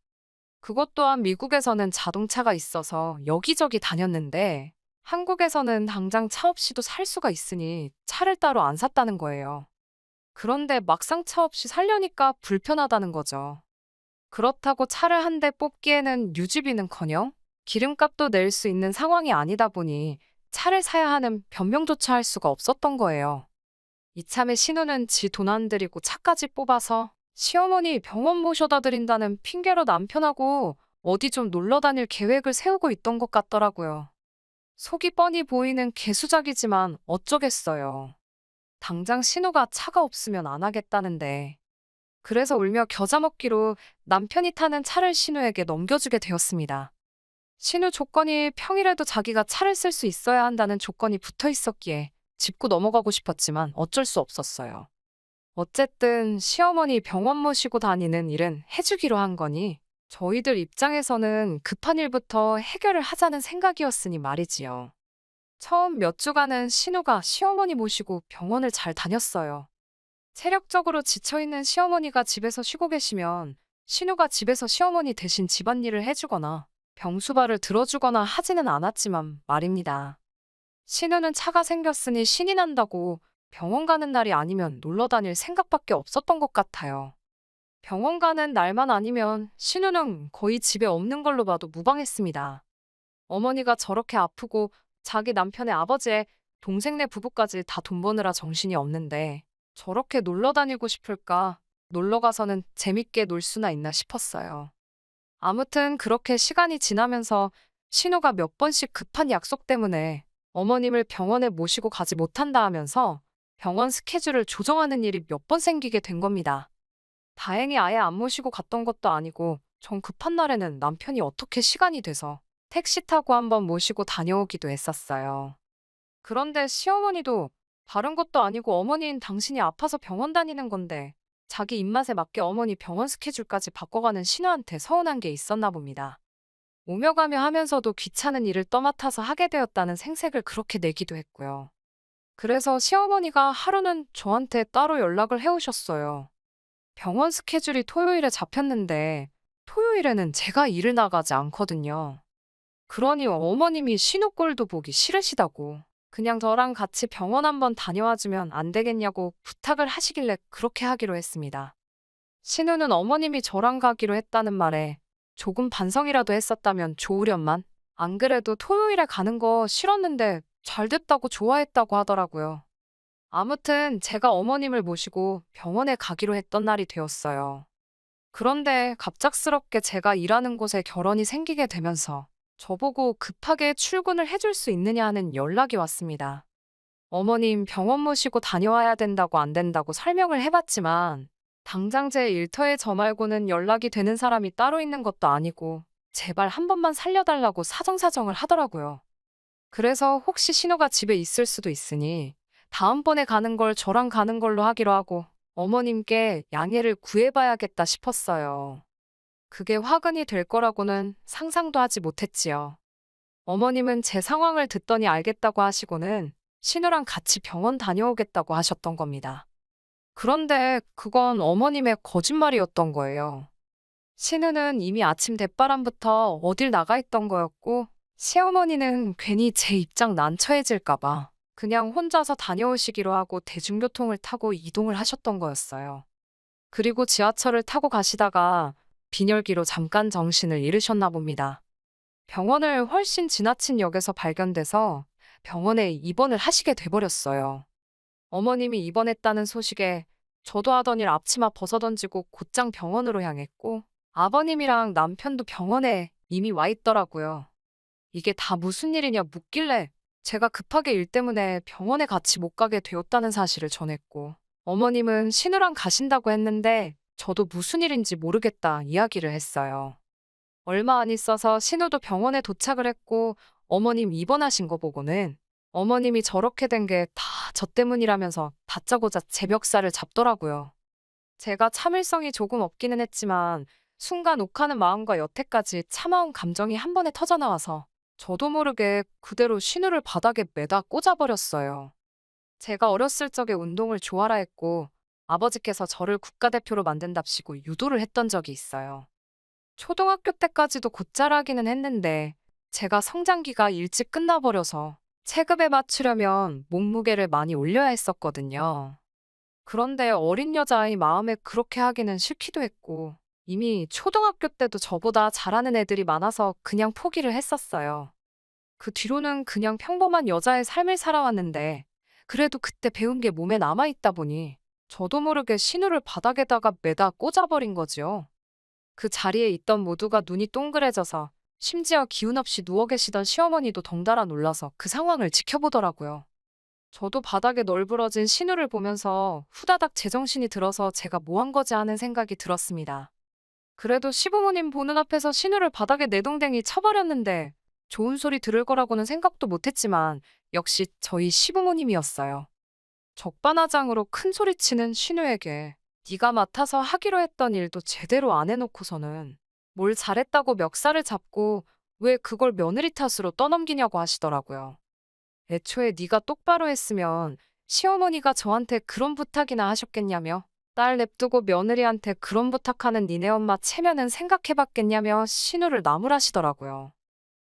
그것 또한 미국에서는 자동차가 있어서 여기저기 다녔는데 한국에서는 당장 차 없이도 살 수가 있으니 차를 따로 안 샀다는 거예요. 그런데 막상 차 없이 살려니까 불편하다는 거죠. 그렇다고 차를 한 대 뽑기에는 유지비는커녕 기름값도 낼 수 있는 상황이 아니다 보니 차를 사야 하는 변명조차 할 수가 없었던 거예요. 이참에 신우는 지 돈 안 들이고 차까지 뽑아서 시어머니 병원 모셔다 드린다는 핑계로 남편하고 어디 좀 놀러 다닐 계획을 세우고 있던 것 같더라고요. 속이 뻔히 보이는 개수작이지만 어쩌겠어요. 당장 신우가 차가 없으면 안 하겠다는데. 그래서 울며 겨자 먹기로 남편이 타는 차를 신우에게 넘겨주게 되었습니다. 신우 조건이 평일에도 자기가 차를 쓸 수 있어야 한다는 조건이 붙어 있었기에 짚고 넘어가고 싶었지만 어쩔 수 없었어요. 어쨌든 시어머니 병원 모시고 다니는 일은 해주기로 한 거니 저희들 입장에서는 급한 일부터 해결을 하자는 생각이었으니 말이지요. 처음 몇 주간은 신우가 시어머니 모시고 병원을 잘 다녔어요. 체력적으로 지쳐있는 시어머니가 집에서 쉬고 계시면 신우가 집에서 시어머니 대신 집안일을 해주거나 병수발을 들어주거나 하지는 않았지만 말입니다. 신우는 차가 생겼으니 신이 난다고 병원 가는 날이 아니면 놀러 다닐 생각밖에 없었던 것 같아요. 병원 가는 날만 아니면 신우는 거의 집에 없는 걸로 봐도 무방했습니다. 어머니가 저렇게 아프고 자기 남편의 아버지의 동생네 부부까지 다 돈 버느라 정신이 없는데 저렇게 놀러 다니고 싶을까? 놀러 가서는 재밌게 놀 수나 있나 싶었어요. 아무튼 그렇게 시간이 지나면서 신우가 몇 번씩 급한 약속 때문에 어머님을 병원에 모시고 가지 못한다 하면서 병원 스케줄을 조정하는 일이 몇 번 생기게 된 겁니다. 다행히 아예 안 모시고 갔던 것도 아니고 정 급한 날에는 남편이 어떻게 시간이 돼서 택시 타고 한번 모시고 다녀오기도 했었어요. 그런데 시어머니도 다른 것도 아니고 어머니인 당신이 아파서 병원 다니는 건데 자기 입맛에 맞게 어머니 병원 스케줄까지 바꿔가는 신우한테 서운한 게 있었나 봅니다. 오며 가며 하면서도 귀찮은 일을 떠맡아서 하게 되었다는 생색을 그렇게 내기도 했고요. 그래서 시어머니가 하루는 저한테 따로 연락을 해오셨어요. 병원 스케줄이 토요일에 잡혔는데 토요일에는 제가 일을 나가지 않거든요. 그러니 어머님이 신우 꼴도 보기 싫으시다고 그냥 저랑 같이 병원 한번 다녀와주면 안 되겠냐고 부탁을 하시길래 그렇게 하기로 했습니다. 신우는 어머님이 저랑 가기로 했다는 말에 조금 반성이라도 했었다면 좋으련만 안 그래도 토요일에 가는 거 싫었는데 잘 됐다고 좋아했다고 하더라고요. 아무튼 제가 어머님을 모시고 병원에 가기로 했던 날이 되었어요. 그런데 갑작스럽게 제가 일하는 곳에 결혼이 생기게 되면서 저보고 급하게 출근을 해줄 수 있느냐 하는 연락이 왔습니다. 어머님 병원 모시고 다녀와야 된다고 안 된다고 설명을 해봤지만 당장 제 일터에 저 말고는 연락이 되는 사람이 따로 있는 것도 아니고 제발 한 번만 살려달라고 사정사정을 하더라고요. 그래서 혹시 신우가 집에 있을 수도 있으니 다음번에 가는 걸 저랑 가는 걸로 하기로 하고 어머님께 양해를 구해봐야겠다 싶었어요. 그게 화근이 될 거라고는 상상도 하지 못했지요. 어머님은 제 상황을 듣더니 알겠다고 하시고는 신우랑 같이 병원 다녀오겠다고 하셨던 겁니다. 그런데 그건 어머님의 거짓말이었던 거예요. 신우는 이미 아침 대바람부터 어딜 나가 있던 거였고 시어머니는 괜히 제 입장 난처해질까봐 그냥 혼자서 다녀오시기로 하고 대중교통을 타고 이동을 하셨던 거였어요. 그리고 지하철을 타고 가시다가 빈혈기로 잠깐 정신을 잃으셨나 봅니다. 병원을 훨씬 지나친 역에서 발견돼서 병원에 입원을 하시게 돼버렸어요. 어머님이 입원했다는 소식에 저도 하던 일 앞치마 벗어던지고 곧장 병원으로 향했고 아버님이랑 남편도 병원에 이미 와 있더라고요. 이게 다 무슨 일이냐 묻길래 제가 급하게 일 때문에 병원에 같이 못 가게 되었다는 사실을 전했고 어머님은 신우랑 가신다고 했는데 저도 무슨 일인지 모르겠다 이야기를 했어요. 얼마 안 있어서 신우도 병원에 도착을 했고 어머님 입원하신 거 보고는 어머님이 저렇게 된 게 다 저 때문이라면서 다짜고짜 제 멱살을 잡더라고요. 제가 참을성이 조금 없기는 했지만 순간 욱하는 마음과 여태까지 참아온 감정이 한 번에 터져나와서 저도 모르게 그대로 신우를 바닥에 매다 꽂아버렸어요. 제가 어렸을 적에 운동을 좋아라 했고 아버지께서 저를 국가대표로 만든답시고 유도를 했던 적이 있어요. 초등학교 때까지도 곧잘 하기는 했는데 제가 성장기가 일찍 끝나버려서 체급에 맞추려면 몸무게를 많이 올려야 했었거든요. 그런데 어린 여자아이 마음에 그렇게 하기는 싫기도 했고 이미 초등학교 때도 저보다 잘하는 애들이 많아서 그냥 포기를 했었어요. 그 뒤로는 그냥 평범한 여자의 삶을 살아왔는데 그래도 그때 배운 게 몸에 남아있다 보니 저도 모르게 신우를 바닥에다가 매다 꽂아버린 거지요. 그 자리에 있던 모두가 눈이 동그래져서 심지어 기운 없이 누워 계시던 시어머니도 덩달아 놀라서 그 상황을 지켜보더라고요. 저도 바닥에 널브러진 신우를 보면서 후다닥 제정신이 들어서 제가 뭐 한 거지 하는 생각이 들었습니다. 그래도 시부모님 보는 앞에서 신우를 바닥에 내동댕이 쳐버렸는데 좋은 소리 들을 거라고는 생각도 못했지만 역시 저희 시부모님이었어요. 적반하장으로 큰 소리치는 신우에게 네가 맡아서 하기로 했던 일도 제대로 안 해놓고서는 뭘 잘했다고 멱살을 잡고 왜 그걸 며느리 탓으로 떠넘기냐고 하시더라고요. 애초에 네가 똑바로 했으면 시어머니가 저한테 그런 부탁이나 하셨겠냐며 딸 냅두고 며느리한테 그런 부탁하는 니네 엄마 체면은 생각해봤겠냐며 신우를 나무라시더라고요.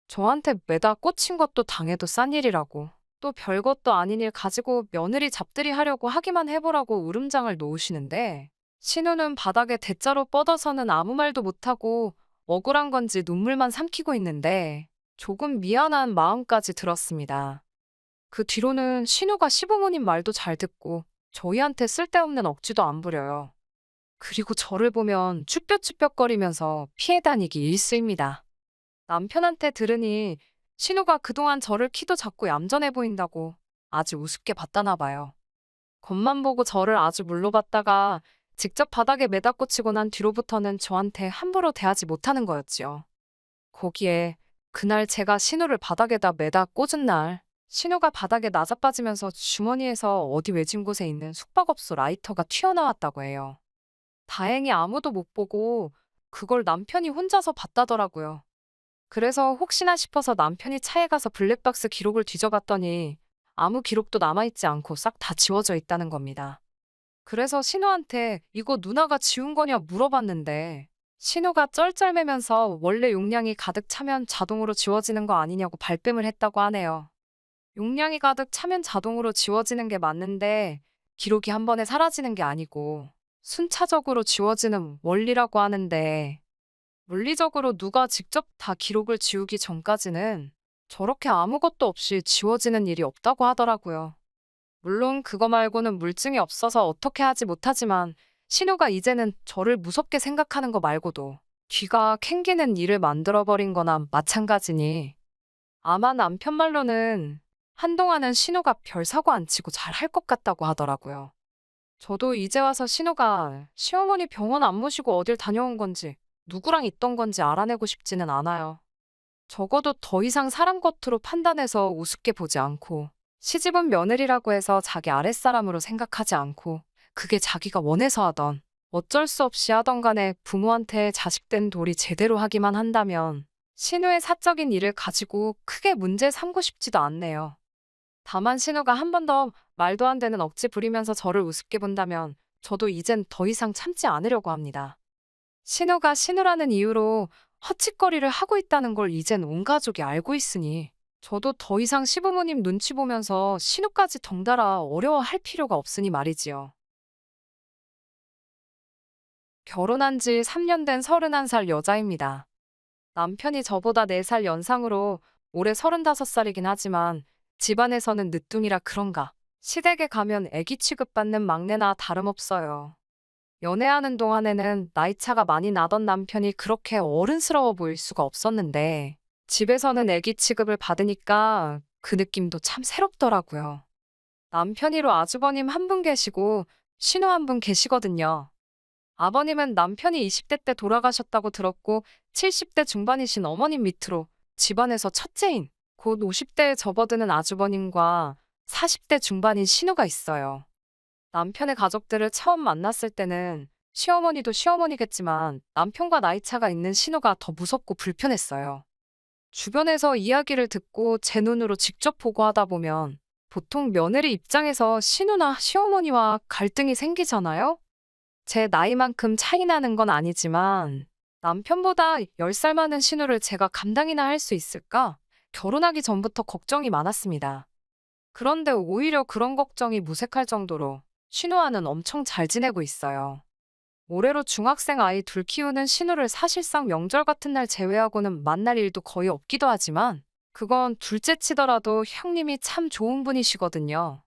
저한테 매다 꽂힌 것도 당해도 싼 일이라고 또 별것도 아닌 일 가지고 며느리 잡들이 하려고 하기만 해보라고 울음장을 놓으시는데 신우는 바닥에 대자로 뻗어서는 아무 말도 못하고 억울한 건지 눈물만 삼키고 있는데 조금 미안한 마음까지 들었습니다. 그 뒤로는 신우가 시부모님 말도 잘 듣고 저희한테 쓸데없는 억지도 안 부려요. 그리고 저를 보면 쭈뼛쭈뼛거리면서 피해 다니기 일쑤입니다. 남편한테 들으니 신우가 그동안 저를 키도 작고 얌전해 보인다고 아주 우습게 봤다나 봐요. 겉만 보고 저를 아주 물로 봤다가 직접 바닥에 매다 꽂히고 난 뒤로부터는 저한테 함부로 대하지 못하는 거였지요. 거기에 그날 제가 신우를 바닥에다 매다 꽂은 날 신우가 바닥에 나자빠지면서 주머니에서 어디 외진 곳에 있는 숙박업소 라이터가 튀어나왔다고 해요. 다행히 아무도 못 보고 그걸 남편이 혼자서 봤다더라고요. 그래서 혹시나 싶어서 남편이 차에 가서 블랙박스 기록을 뒤져봤더니 아무 기록도 남아있지 않고 싹 다 지워져 있다는 겁니다. 그래서 신우한테 이거 누나가 지운 거냐 물어봤는데 신우가 쩔쩔매면서 원래 용량이 가득 차면 자동으로 지워지는 거 아니냐고 발뺌을 했다고 하네요. 용량이 가득 차면 자동으로 지워지는 게 맞는데 기록이 한 번에 사라지는 게 아니고 순차적으로 지워지는 원리라고 하는데 물리적으로 누가 직접 다 기록을 지우기 전까지는 저렇게 아무것도 없이 지워지는 일이 없다고 하더라고요. 물론 그거 말고는 물증이 없어서 어떻게 하지 못하지만 신우가 이제는 저를 무섭게 생각하는 거 말고도 뒤가 캥기는 일을 만들어버린 거나 마찬가지니 아마 남편 말로는 한동안은 신우가 별 사고 안 치고 잘 할 것 같다고 하더라고요. 저도 이제 와서 신우가 시어머니 병원 안 모시고 어딜 다녀온 건지 누구랑 있던 건지 알아내고 싶지는 않아요. 적어도 더 이상 사람 겉으로 판단해서 우습게 보지 않고 시집은 며느리라고 해서 자기 아랫사람으로 생각하지 않고 그게 자기가 원해서 하던 어쩔 수 없이 하던 간에 부모한테 자식된 도리 제대로 하기만 한다면 신우의 사적인 일을 가지고 크게 문제 삼고 싶지도 않네요. 다만 신우가 한 번 더 말도 안 되는 억지 부리면서 저를 우습게 본다면 저도 이젠 더 이상 참지 않으려고 합니다. 신우가 신우라는 이유로 헛짓거리를 하고 있다는 걸 이젠 온 가족이 알고 있으니 저도 더 이상 시부모님 눈치 보면서 신우까지 덩달아 어려워할 필요가 없으니 말이지요. 결혼한 지 3년 된 31살 여자입니다. 남편이 저보다 4살 연상으로 올해 35살이긴 하지만 집안에서는 늦둥이라 그런가 시댁에 가면 애기 취급받는 막내나 다름없어요. 연애하는 동안에는 나이차가 많이 나던 남편이 그렇게 어른스러워 보일 수가 없었는데 집에서는 애기 취급을 받으니까 그 느낌도 참 새롭더라고요. 남편이로 아주버님 한 분 계시고 신우 한 분 계시거든요. 아버님은 남편이 20대 때 돌아가셨다고 들었고 70대 중반이신 어머님 밑으로 집안에서 첫째인 곧 50대에 접어드는 아주버님과 40대 중반인 신우가 있어요. 남편의 가족들을 처음 만났을 때는 시어머니도 시어머니겠지만 남편과 나이 차가 있는 신우가 더 무섭고 불편했어요. 주변에서 이야기를 듣고 제 눈으로 직접 보고 하다 보면 보통 며느리 입장에서 신우나 시어머니와 갈등이 생기잖아요? 제 나이만큼 차이 나는 건 아니지만 남편보다 10살 많은 신우를 제가 감당이나 할 수 있을까? 결혼하기 전부터 걱정이 많았습니다. 그런데 오히려 그런 걱정이 무색할 정도로 신우와는 엄청 잘 지내고 있어요. 올해로 중학생 아이 둘 키우는 신우를 사실상 명절 같은 날 제외하고는 만날 일도 거의 없기도 하지만 그건 둘째 치더라도 형님이 참 좋은 분이시거든요.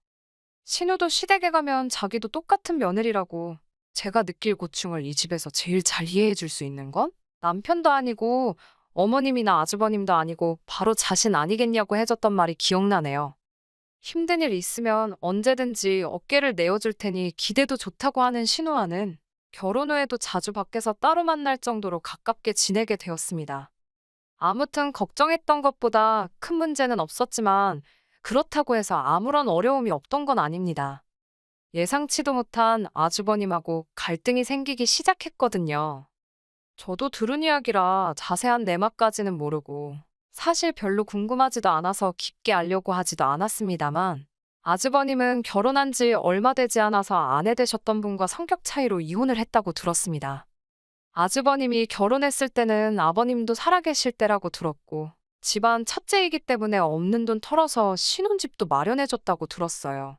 신우도 시댁에 가면 자기도 똑같은 며느리라고 제가 느낄 고충을 이 집에서 제일 잘 이해해 줄 수 있는 건 남편도 아니고 어머님이나 아주버님도 아니고 바로 자신 아니겠냐고 해줬던 말이 기억나네요. 힘든 일 있으면 언제든지 어깨를 내어줄 테니 기대도 좋다고 하는 신우와는 결혼 후에도 자주 밖에서 따로 만날 정도로 가깝게 지내게 되었습니다. 아무튼 걱정했던 것보다 큰 문제는 없었지만 그렇다고 해서 아무런 어려움이 없던 건 아닙니다. 예상치도 못한 아주버님하고 갈등이 생기기 시작했거든요. 저도 들은 이야기라 자세한 내막까지는 모르고 사실 별로 궁금하지도 않아서 깊게 알려고 하지도 않았습니다만 아주버님은 결혼한 지 얼마 되지 않아서 아내 되셨던 분과 성격 차이로 이혼을 했다고 들었습니다. 아주버님이 결혼했을 때는 아버님도 살아계실 때라고 들었고 집안 첫째이기 때문에 없는 돈 털어서 신혼집도 마련해줬다고 들었어요.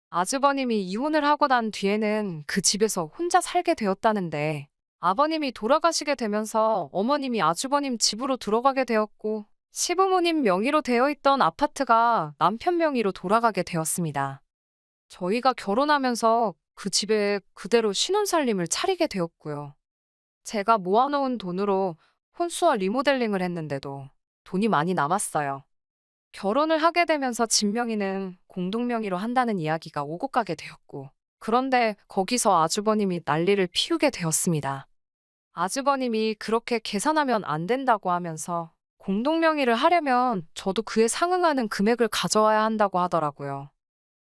아주버님이 이혼을 하고 난 뒤에는 그 집에서 혼자 살게 되었다는데 아버님이 돌아가시게 되면서 어머님이 아주버님 집으로 들어가게 되었고 시부모님 명의로 되어 있던 아파트가 남편 명의로 돌아가게 되었습니다. 저희가 결혼하면서 그 집에 그대로 신혼살림을 차리게 되었고요. 제가 모아놓은 돈으로 혼수와 리모델링을 했는데도 돈이 많이 남았어요. 결혼을 하게 되면서 집 명의는 공동 명의로 한다는 이야기가 오고 가게 되었고 그런데 거기서 아주버님이 난리를 피우게 되었습니다. 아주버님이 그렇게 계산하면 안 된다고 하면서 공동 명의를 하려면 저도 그에 상응하는 금액을 가져와야 한다고 하더라고요.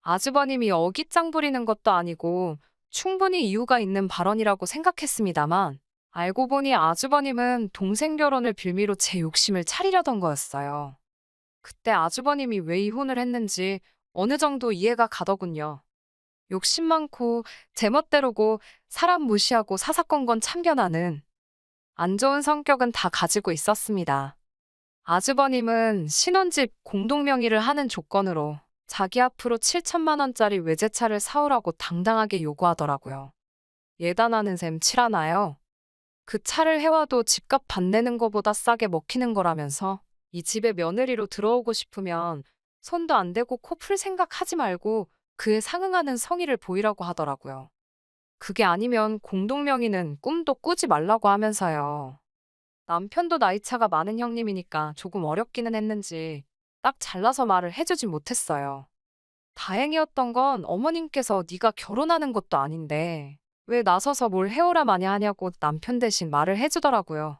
아주버님이 어깃장 부리는 것도 아니고 충분히 이유가 있는 발언이라고 생각했습니다만 알고 보니 아주버님은 동생 결혼을 빌미로 제 욕심을 차리려던 거였어요. 그때 아주버님이 왜 이혼을 했는지 어느 정도 이해가 가더군요. 욕심 많고 제멋대로고 사람 무시하고 사사건건 참견하는 안 좋은 성격은 다 가지고 있었습니다. 아주버님은 신혼집 공동명의를 하는 조건으로 자기 앞으로 7천만 원짜리 외제차를 사오라고 당당하게 요구하더라고요. 예단하는 셈 칠하나요? 그 차를 해와도 집값 반 내는 거보다 싸게 먹히는 거라면서 이 집에 며느리로 들어오고 싶으면 손도 안 대고 코 풀 생각하지 말고 그에 상응하는 성의를 보이라고 하더라고요. 그게 아니면 공동명의는 꿈도 꾸지 말라고 하면서요. 남편도 나이차가 많은 형님이니까 조금 어렵기는 했는지 딱 잘라서 말을 해주지 못했어요. 다행이었던 건 어머님께서 네가 결혼하는 것도 아닌데 왜 나서서 뭘 해오라 마니 하냐고 남편 대신 말을 해주더라고요.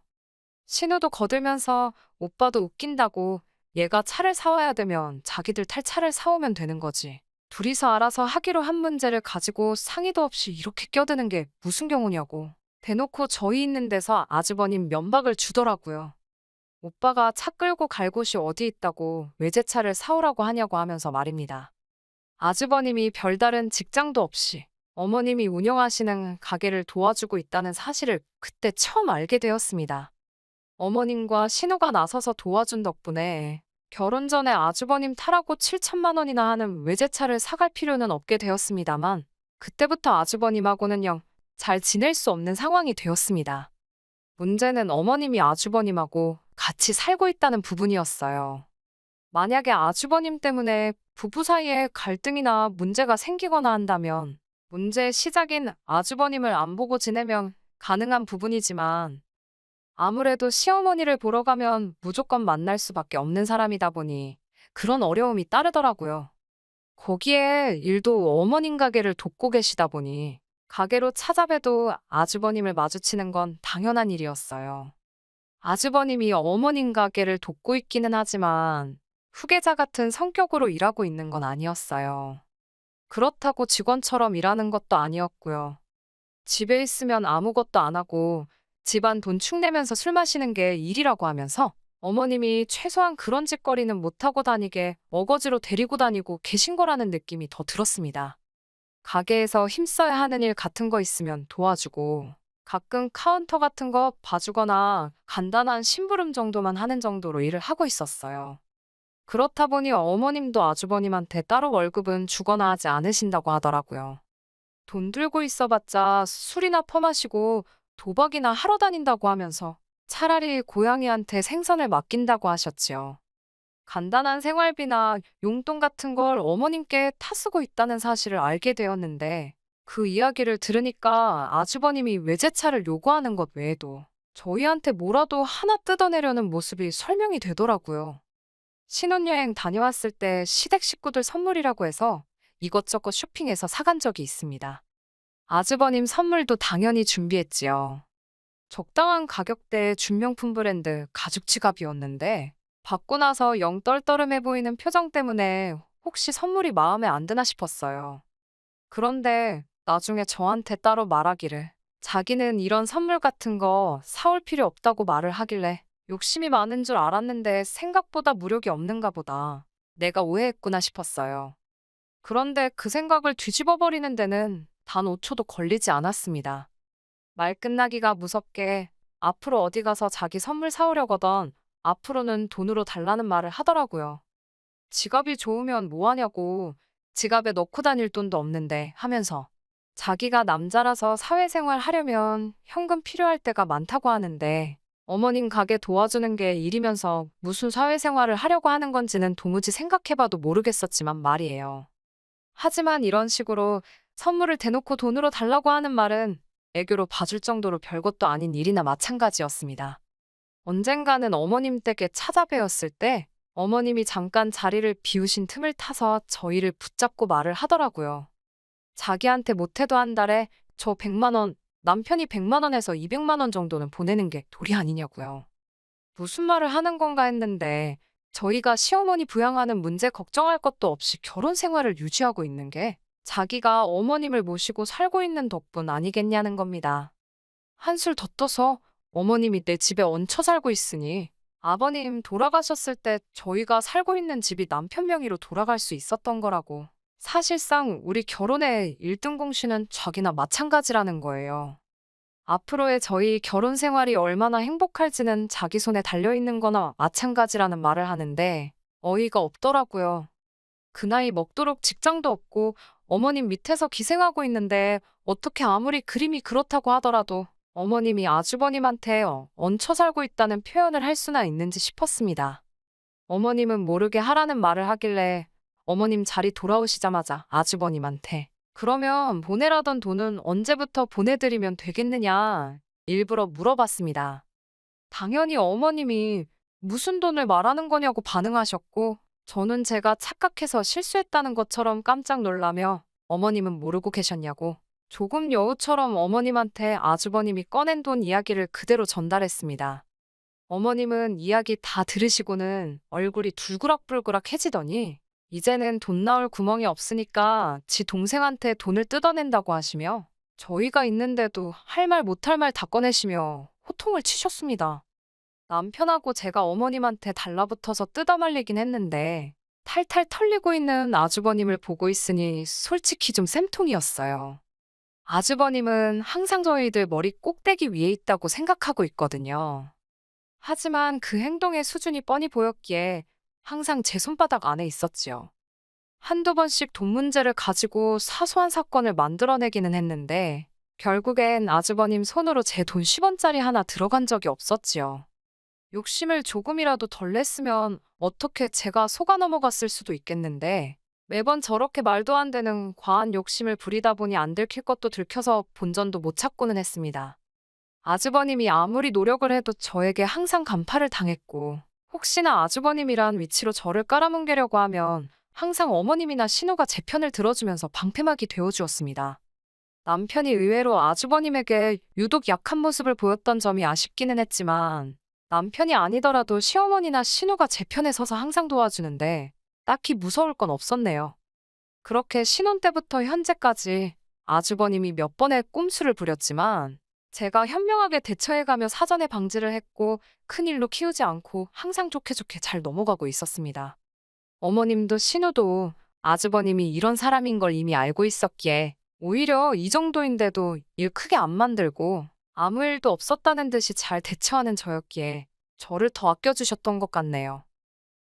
신우도 거들면서 오빠도 웃긴다고 얘가 차를 사와야 되면 자기들 탈 차를 사오면 되는 거지. 둘이서 알아서 하기로 한 문제를 가지고 상의도 없이 이렇게 껴드는 게 무슨 경우냐고. 대놓고 저희 있는 데서 아주버님 면박을 주더라고요. 오빠가 차 끌고 갈 곳이 어디 있다고 외제차를 사오라고 하냐고 하면서 말입니다. 아주버님이 별다른 직장도 없이 어머님이 운영하시는 가게를 도와주고 있다는 사실을 그때 처음 알게 되었습니다. 어머님과 신우가 나서서 도와준 덕분에 결혼 전에 아주버님 타라고 7천만 원이나 하는 외제차를 사갈 필요는 없게 되었습니다만 그때부터 아주버님하고는 영 잘 지낼 수 없는 상황이 되었습니다. 문제는 어머님이 아주버님하고 같이 살고 있다는 부분이었어요. 만약에 아주버님 때문에 부부 사이에 갈등이나 문제가 생기거나 한다면 문제의 시작인 아주버님을 안 보고 지내면 가능한 부분이지만 아무래도 시어머니를 보러 가면 무조건 만날 수밖에 없는 사람이다 보니 그런 어려움이 따르더라고요. 거기에 일도 어머님 가게를 돕고 계시다 보니 가게로 찾아봬도 아주버님을 마주치는 건 당연한 일이었어요. 아주버님이 어머님 가게를 돕고 있기는 하지만 후계자 같은 성격으로 일하고 있는 건 아니었어요. 그렇다고 직원처럼 일하는 것도 아니었고요. 집에 있으면 아무것도 안 하고 집안 돈 축내면서 술 마시는 게 일이라고 하면서 어머님이 최소한 그런 짓거리는 못하고 다니게 어거지로 데리고 다니고 계신 거라는 느낌이 더 들었습니다. 가게에서 힘써야 하는 일 같은 거 있으면 도와주고 가끔 카운터 같은 거 봐주거나 간단한 심부름 정도만 하는 정도로 일을 하고 있었어요. 그렇다 보니 어머님도 아주버님한테 따로 월급은 주거나 하지 않으신다고 하더라고요. 돈 들고 있어봤자 술이나 퍼마시고 도박이나 하러 다닌다고 하면서 차라리 고양이한테 생선을 맡긴다고 하셨지요. 간단한 생활비나 용돈 같은 걸 어머님께 타쓰고 있다는 사실을 알게 되었는데 그 이야기를 들으니까 아주버님이 외제차를 요구하는 것 외에도 저희한테 뭐라도 하나 뜯어내려는 모습이 설명이 되더라고요. 신혼여행 다녀왔을 때 시댁 식구들 선물이라고 해서 이것저것 쇼핑해서 사간 적이 있습니다. 아주버님 선물도 당연히 준비했지요. 적당한 가격대의 준명품 브랜드 가죽 지갑이었는데 받고 나서 영 떨떠름해 보이는 표정 때문에 혹시 선물이 마음에 안 드나 싶었어요. 그런데 나중에 저한테 따로 말하기를 자기는 이런 선물 같은 거 사올 필요 없다고 말을 하길래 욕심이 많은 줄 알았는데 생각보다 무력이 없는가 보다. 내가 오해했구나 싶었어요. 그런데 그 생각을 뒤집어 버리는 데는 단 5초도 걸리지 않았습니다. 말 끝나기가 무섭게 앞으로 어디 가서 자기 선물 사오려거든 앞으로는 돈으로 달라는 말을 하더라고요. 지갑이 좋으면 뭐 하냐고 지갑에 넣고 다닐 돈도 없는데 하면서 자기가 남자라서 사회생활 하려면 현금 필요할 때가 많다고 하는데 어머님 가게 도와주는 게 일이면서 무슨 사회생활을 하려고 하는 건지는 도무지 생각해봐도 모르겠었지만 말이에요. 하지만 이런 식으로 선물을 대놓고 돈으로 달라고 하는 말은 애교로 봐줄 정도로 별것도 아닌 일이나 마찬가지였습니다. 언젠가는 어머님 댁에 찾아뵈었을 때 어머님이 잠깐 자리를 비우신 틈을 타서 저희를 붙잡고 말을 하더라고요. 자기한테 못해도 한 달에 저 100만 원, 남편이 100만 원에서 200만 원 정도는 보내는 게 도리 아니냐고요. 무슨 말을 하는 건가 했는데 저희가 시어머니 부양하는 문제 걱정할 것도 없이 결혼 생활을 유지하고 있는 게 자기가 어머님을 모시고 살고 있는 덕분 아니겠냐는 겁니다. 한술 더 떠서 어머님이 내 집에 얹혀 살고 있으니 아버님 돌아가셨을 때 저희가 살고 있는 집이 남편 명의로 돌아갈 수 있었던 거라고. 사실상 우리 결혼의 1등 공신은 자기나 마찬가지라는 거예요. 앞으로의 저희 결혼 생활이 얼마나 행복할지는 자기 손에 달려있는 거나 마찬가지라는 말을 하는데 어이가 없더라고요. 그 나이 먹도록 직장도 없고 어머님 밑에서 기생하고 있는데 어떻게 아무리 그림이 그렇다고 하더라도 어머님이 아주버님한테 얹혀 살고 있다는 표현을 할 수나 있는지 싶었습니다. 어머님은 모르게 하라는 말을 하길래 어머님 자리 돌아오시자마자 아주버님한테 그러면 보내라던 돈은 언제부터 보내드리면 되겠느냐 일부러 물어봤습니다. 당연히 어머님이 무슨 돈을 말하는 거냐고 반응하셨고 저는 제가 착각해서 실수했다는 것처럼 깜짝 놀라며 어머님은 모르고 계셨냐고 조금 여우처럼 어머님한테 아주버님이 꺼낸 돈 이야기를 그대로 전달했습니다. 어머님은 이야기 다 들으시고는 얼굴이 둘그락불그락해지더니 이제는 돈 나올 구멍이 없으니까 지 동생한테 돈을 뜯어낸다고 하시며 저희가 있는데도 할 말 못할 말 다 꺼내시며 호통을 치셨습니다. 남편하고 제가 어머님한테 달라붙어서 뜯어말리긴 했는데 탈탈 털리고 있는 아주버님을 보고 있으니 솔직히 좀 쌤통이었어요. 아주버님은 항상 저희들 머리 꼭대기 위에 있다고 생각하고 있거든요. 하지만 그 행동의 수준이 뻔히 보였기에 항상 제 손바닥 안에 있었지요. 한두 번씩 돈 문제를 가지고 사소한 사건을 만들어내기는 했는데 결국엔 아주버님 손으로 제 돈 10원짜리 하나 들어간 적이 없었지요. 욕심을 조금이라도 덜 냈으면 어떻게 제가 속아 넘어갔을 수도 있겠는데 매번 저렇게 말도 안 되는 과한 욕심을 부리다 보니 안 들킬 것도 들켜서 본전도 못 찾고는 했습니다. 아주버님이 아무리 노력을 해도 저에게 항상 간파를 당했고 혹시나 아주버님이란 위치로 저를 깔아뭉개려고 하면 항상 어머님이나 신우가 제 편을 들어주면서 방패막이 되어주었습니다. 남편이 의외로 아주버님에게 유독 약한 모습을 보였던 점이 아쉽기는 했지만 남편이 아니더라도 시어머니나 신우가 제 편에 서서 항상 도와주는데 딱히 무서울 건 없었네요. 그렇게 신혼 때부터 현재까지 아주버님이 몇 번의 꼼수를 부렸지만 제가 현명하게 대처해가며 사전에 방지를 했고 큰일로 키우지 않고 항상 좋게 좋게 잘 넘어가고 있었습니다. 어머님도 신우도 아주버님이 이런 사람인 걸 이미 알고 있었기에 오히려 이 정도인데도 일 크게 안 만들고 아무 일도 없었다는 듯이 잘 대처하는 저였기에 저를 더 아껴주셨던 것 같네요.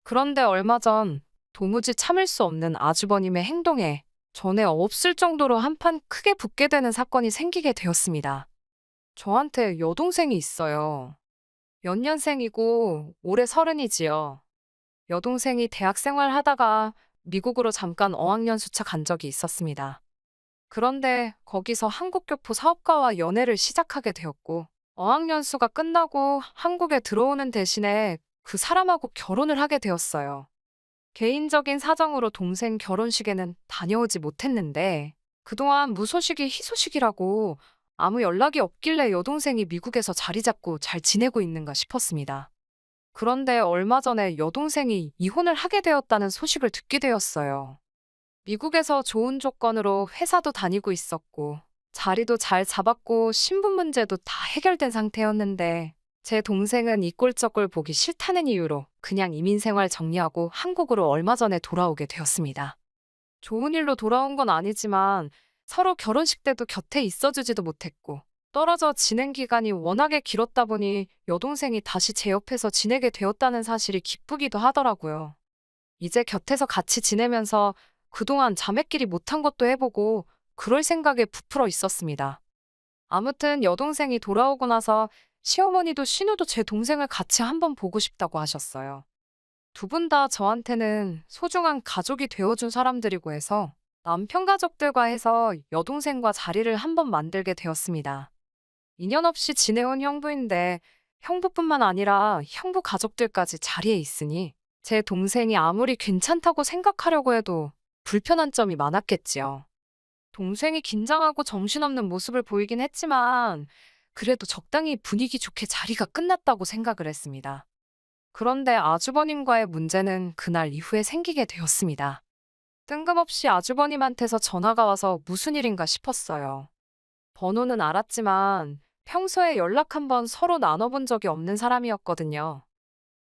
그런데 얼마 전 도무지 참을 수 없는 아주버님의 행동에 전에 없을 정도로 한판 크게 붙게 되는 사건이 생기게 되었습니다. 저한테 여동생이 있어요. 몇 년생이고 올해 30이지요. 여동생이 대학 생활 하다가 미국으로 잠깐 어학연수차 간 적이 있었습니다. 그런데 거기서 한국교포 사업가와 연애를 시작하게 되었고, 어학연수가 끝나고 한국에 들어오는 대신에 그 사람하고 결혼을 하게 되었어요. 개인적인 사정으로 동생 결혼식에는 다녀오지 못했는데, 그동안 무소식이 희소식이라고 아무 연락이 없길래 여동생이 미국에서 자리 잡고 잘 지내고 있는가 싶었습니다. 그런데 얼마 전에 여동생이 이혼을 하게 되었다는 소식을 듣게 되었어요. 미국에서 좋은 조건으로 회사도 다니고 있었고, 자리도 잘 잡았고, 신분 문제도 다 해결된 상태였는데, 제 동생은 이 꼴저꼴 보기 싫다는 이유로 그냥 이민 생활 정리하고 한국으로 얼마 전에 돌아오게 되었습니다. 좋은 일로 돌아온 건 아니지만, 서로 결혼식 때도 곁에 있어주지도 못했고, 떨어져 지낸 기간이 워낙에 길었다 보니 여동생이 다시 제 옆에서 지내게 되었다는 사실이 기쁘기도 하더라고요. 이제 곁에서 같이 지내면서 그동안 자매끼리 못한 것도 해보고 그럴 생각에 부풀어 있었습니다. 아무튼 여동생이 돌아오고 나서 시어머니도 신우도 제 동생을 같이 한번 보고 싶다고 하셨어요. 두 분 다 저한테는 소중한 가족이 되어준 사람들이고 해서 남편 가족들과 해서 여동생과 자리를 한번 만들게 되었습니다. 인연 없이 지내온 형부인데 형부뿐만 아니라 형부 가족들까지 자리에 있으니 제 동생이 아무리 괜찮다고 생각하려고 해도 불편한 점이 많았겠지요. 동생이 긴장하고 정신없는 모습을 보이긴 했지만 그래도 적당히 분위기 좋게 자리가 끝났다고 생각을 했습니다. 그런데 아주버님과의 문제는 그날 이후에 생기게 되었습니다. 뜬금없이 아주버님한테서 전화가 와서 무슨 일인가 싶었어요. 번호는 알았지만 평소에 연락 한번 서로 나눠본 적이 없는 사람이었거든요.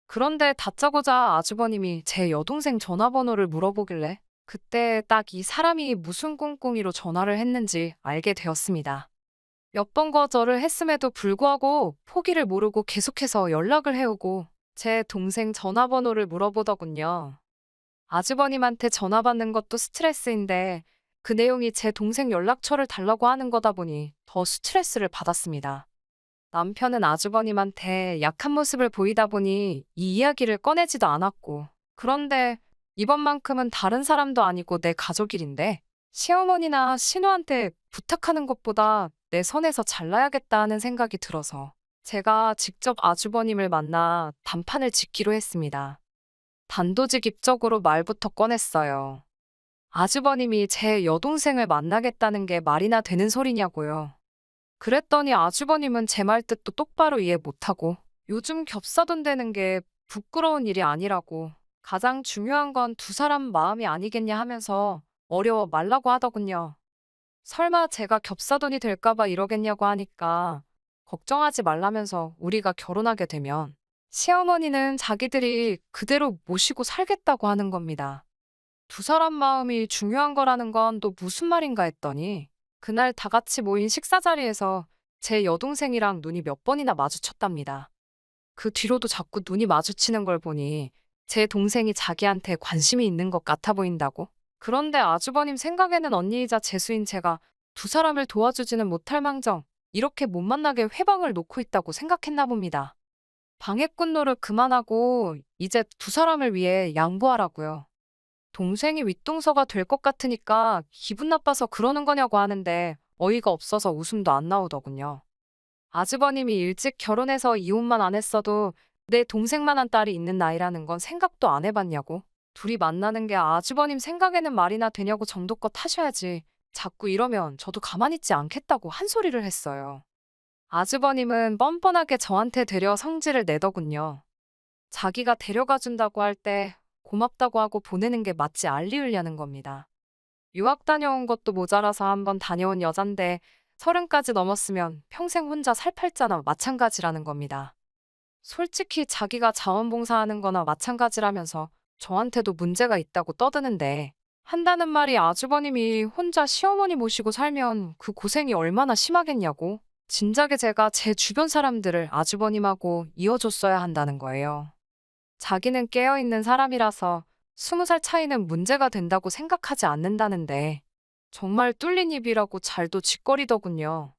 그런데 다짜고짜 아주버님이 제 여동생 전화번호를 물어보길래 그때 딱 이 사람이 무슨 꿍꿍이로 전화를 했는지 알게 되었습니다. 몇 번 거절을 했음에도 불구하고 포기를 모르고 계속해서 연락을 해오고 제 동생 전화번호를 물어보더군요. 아주버님한테 전화 받는 것도 스트레스인데 그 내용이 제 동생 연락처를 달라고 하는 거다 보니 더 스트레스를 받았습니다. 남편은 아주버님한테 약한 모습을 보이다 보니 이 이야기를 꺼내지도 않았고, 그런데 이번만큼은 다른 사람도 아니고 내 가족 일인데 시어머니나 신우한테 부탁하는 것보다 내 선에서 잘나야겠다 하는 생각이 들어서 제가 직접 아주버님을 만나 단판을 짓기로 했습니다. 단도직입적으로 말부터 꺼냈어요. 아주버님이 제 여동생을 만나겠다는 게 말이나 되는 소리냐고요. 그랬더니 아주버님은 제 말 뜻도 똑바로 이해 못하고 요즘 겹사돈 되는 게 부끄러운 일이 아니라고 가장 중요한 건 두 사람 마음이 아니겠냐 하면서 어려워 말라고 하더군요. 설마 제가 겹사돈이 될까봐 이러겠냐고 하니까 걱정하지 말라면서 우리가 결혼하게 되면 시어머니는 자기들이 그대로 모시고 살겠다고 하는 겁니다. 두 사람 마음이 중요한 거라는 건 또 무슨 말인가 했더니 그날 다 같이 모인 식사 자리에서 제 여동생이랑 눈이 몇 번이나 마주쳤답니다. 그 뒤로도 자꾸 눈이 마주치는 걸 보니 제 동생이 자기한테 관심이 있는 것 같아 보인다고. 그런데 아주버님 생각에는 언니이자 재수인 제가 두 사람을 도와주지는 못할 망정 이렇게 못 만나게 회방을 놓고 있다고 생각했나 봅니다. 방해꾼 노릇 그만하고 이제 두 사람을 위해 양보하라고요. 동생이 윗동서가 될 것 같으니까 기분 나빠서 그러는 거냐고 하는데 어이가 없어서 웃음도 안 나오더군요. 아주버님이 일찍 결혼해서 이혼만 안 했어도 내 동생만한 딸이 있는 나이라는 건 생각도 안 해봤냐고. 둘이 만나는 게 아주버님 생각에는 말이나 되냐고 정도껏 하셔야지. 자꾸 이러면 저도 가만히 있지 않겠다고 한 소리를 했어요. 아주버님은 뻔뻔하게 저한테 데려 성질을 내더군요. 자기가 데려가 준다고 할 때 고맙다고 하고 보내는 게 마치 알리우냐는 겁니다. 유학 다녀온 것도 모자라서 한번 다녀온 여잔데 30까지 넘었으면 평생 혼자 살 팔자나 마찬가지라는 겁니다. 솔직히 자기가 자원봉사하는 거나 마찬가지라면서 저한테도 문제가 있다고 떠드는데 한다는 말이 아주버님이 혼자 시어머니 모시고 살면 그 고생이 얼마나 심하겠냐고. 진작에 제가 제 주변 사람들을 아주버님하고 이어줬어야 한다는 거예요. 자기는 깨어있는 사람이라서 20살 차이는 문제가 된다고 생각하지 않는다는데 정말 뚫린 입이라고 잘도 짓거리더군요.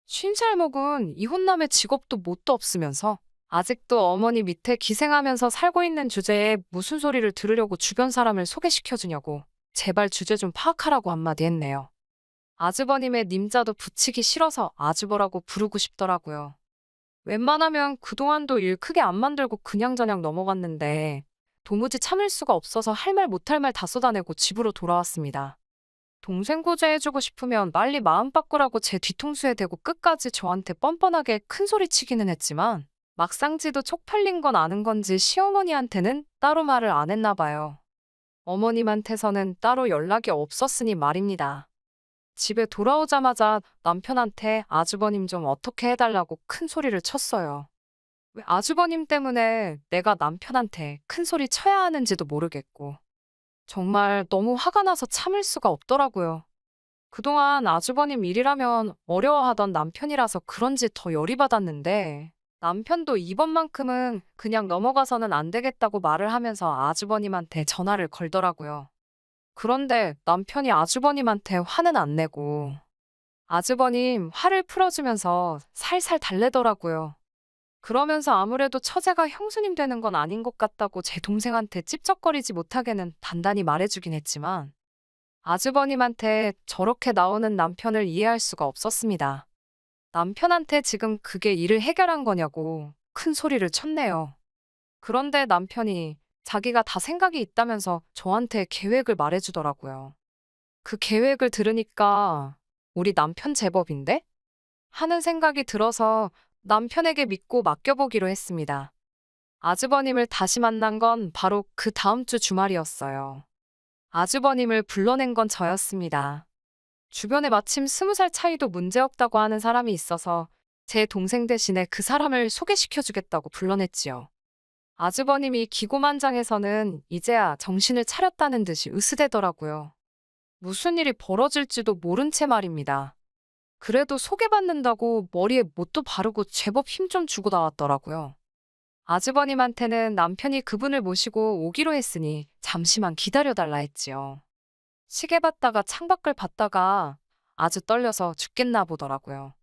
50살 먹은 이혼남의 직업도 뭣도 없으면서 아직도 어머니 밑에 기생하면서 살고 있는 주제에 무슨 소리를 들으려고 주변 사람을 소개시켜주냐고 제발 주제 좀 파악하라고 한마디 했네요. 아주버님의 님자도 붙이기 싫어서 아주버라고 부르고 싶더라고요. 웬만하면 그동안도 일 크게 안 만들고 그냥저냥 넘어갔는데 도무지 참을 수가 없어서 할 말 못할 말 다 쏟아내고 집으로 돌아왔습니다. 동생 구제해주고 싶으면 빨리 마음 바꾸라고 제 뒤통수에 대고 끝까지 저한테 뻔뻔하게 큰 소리 치기는 했지만 막상 지도 쪽팔린 건 아는 건지 시어머니한테는 따로 말을 안 했나 봐요. 어머님한테서는 따로 연락이 없었으니 말입니다. 집에 돌아오자마자 남편한테 아주버님 좀 어떻게 해달라고 큰 소리를 쳤어요. 왜 아주버님 때문에 내가 남편한테 큰 소리 쳐야 하는지도 모르겠고. 정말 너무 화가 나서 참을 수가 없더라고요. 그동안 아주버님 일이라면 어려워하던 남편이라서 그런지 더 열이 받았는데 남편도 이번만큼은 그냥 넘어가서는 안 되겠다고 말을 하면서 아주버님한테 전화를 걸더라고요. 그런데 남편이 아주버님한테 화는 안 내고 아주버님 화를 풀어주면서 살살 달래더라고요. 그러면서 아무래도 처제가 형수님 되는 건 아닌 것 같다고 제 동생한테 찝쩍거리지 못하게는 단단히 말해주긴 했지만 아주버님한테 저렇게 나오는 남편을 이해할 수가 없었습니다. 남편한테 지금 그게 일을 해결한 거냐고 큰 소리를 쳤네요. 그런데 남편이 자기가 다 생각이 있다면서 저한테 계획을 말해주더라고요. 그 계획을 들으니까 우리 남편 제법인데? 하는 생각이 들어서 남편에게 믿고 맡겨보기로 했습니다. 아주버님을 다시 만난 건 바로 그 다음 주 주말이었어요. 아주버님을 불러낸 건 저였습니다. 주변에 마침 20살 차이도 문제없다고 하는 사람이 있어서 제 동생 대신에 그 사람을 소개시켜주겠다고 불러냈지요. 아주버님이 기고만장해서는 이제야 정신을 차렸다는 듯이 으스대더라고요. 무슨 일이 벌어질지도 모른 채 말입니다. 그래도 소개받는다고 머리에 못도 바르고 제법 힘 좀 주고 나왔더라고요. 아주버님한테는 남편이 그분을 모시고 오기로 했으니 잠시만 기다려달라 했지요. 시계 봤다가 창밖을 봤다가 아주 떨려서 죽겠나 보더라고요.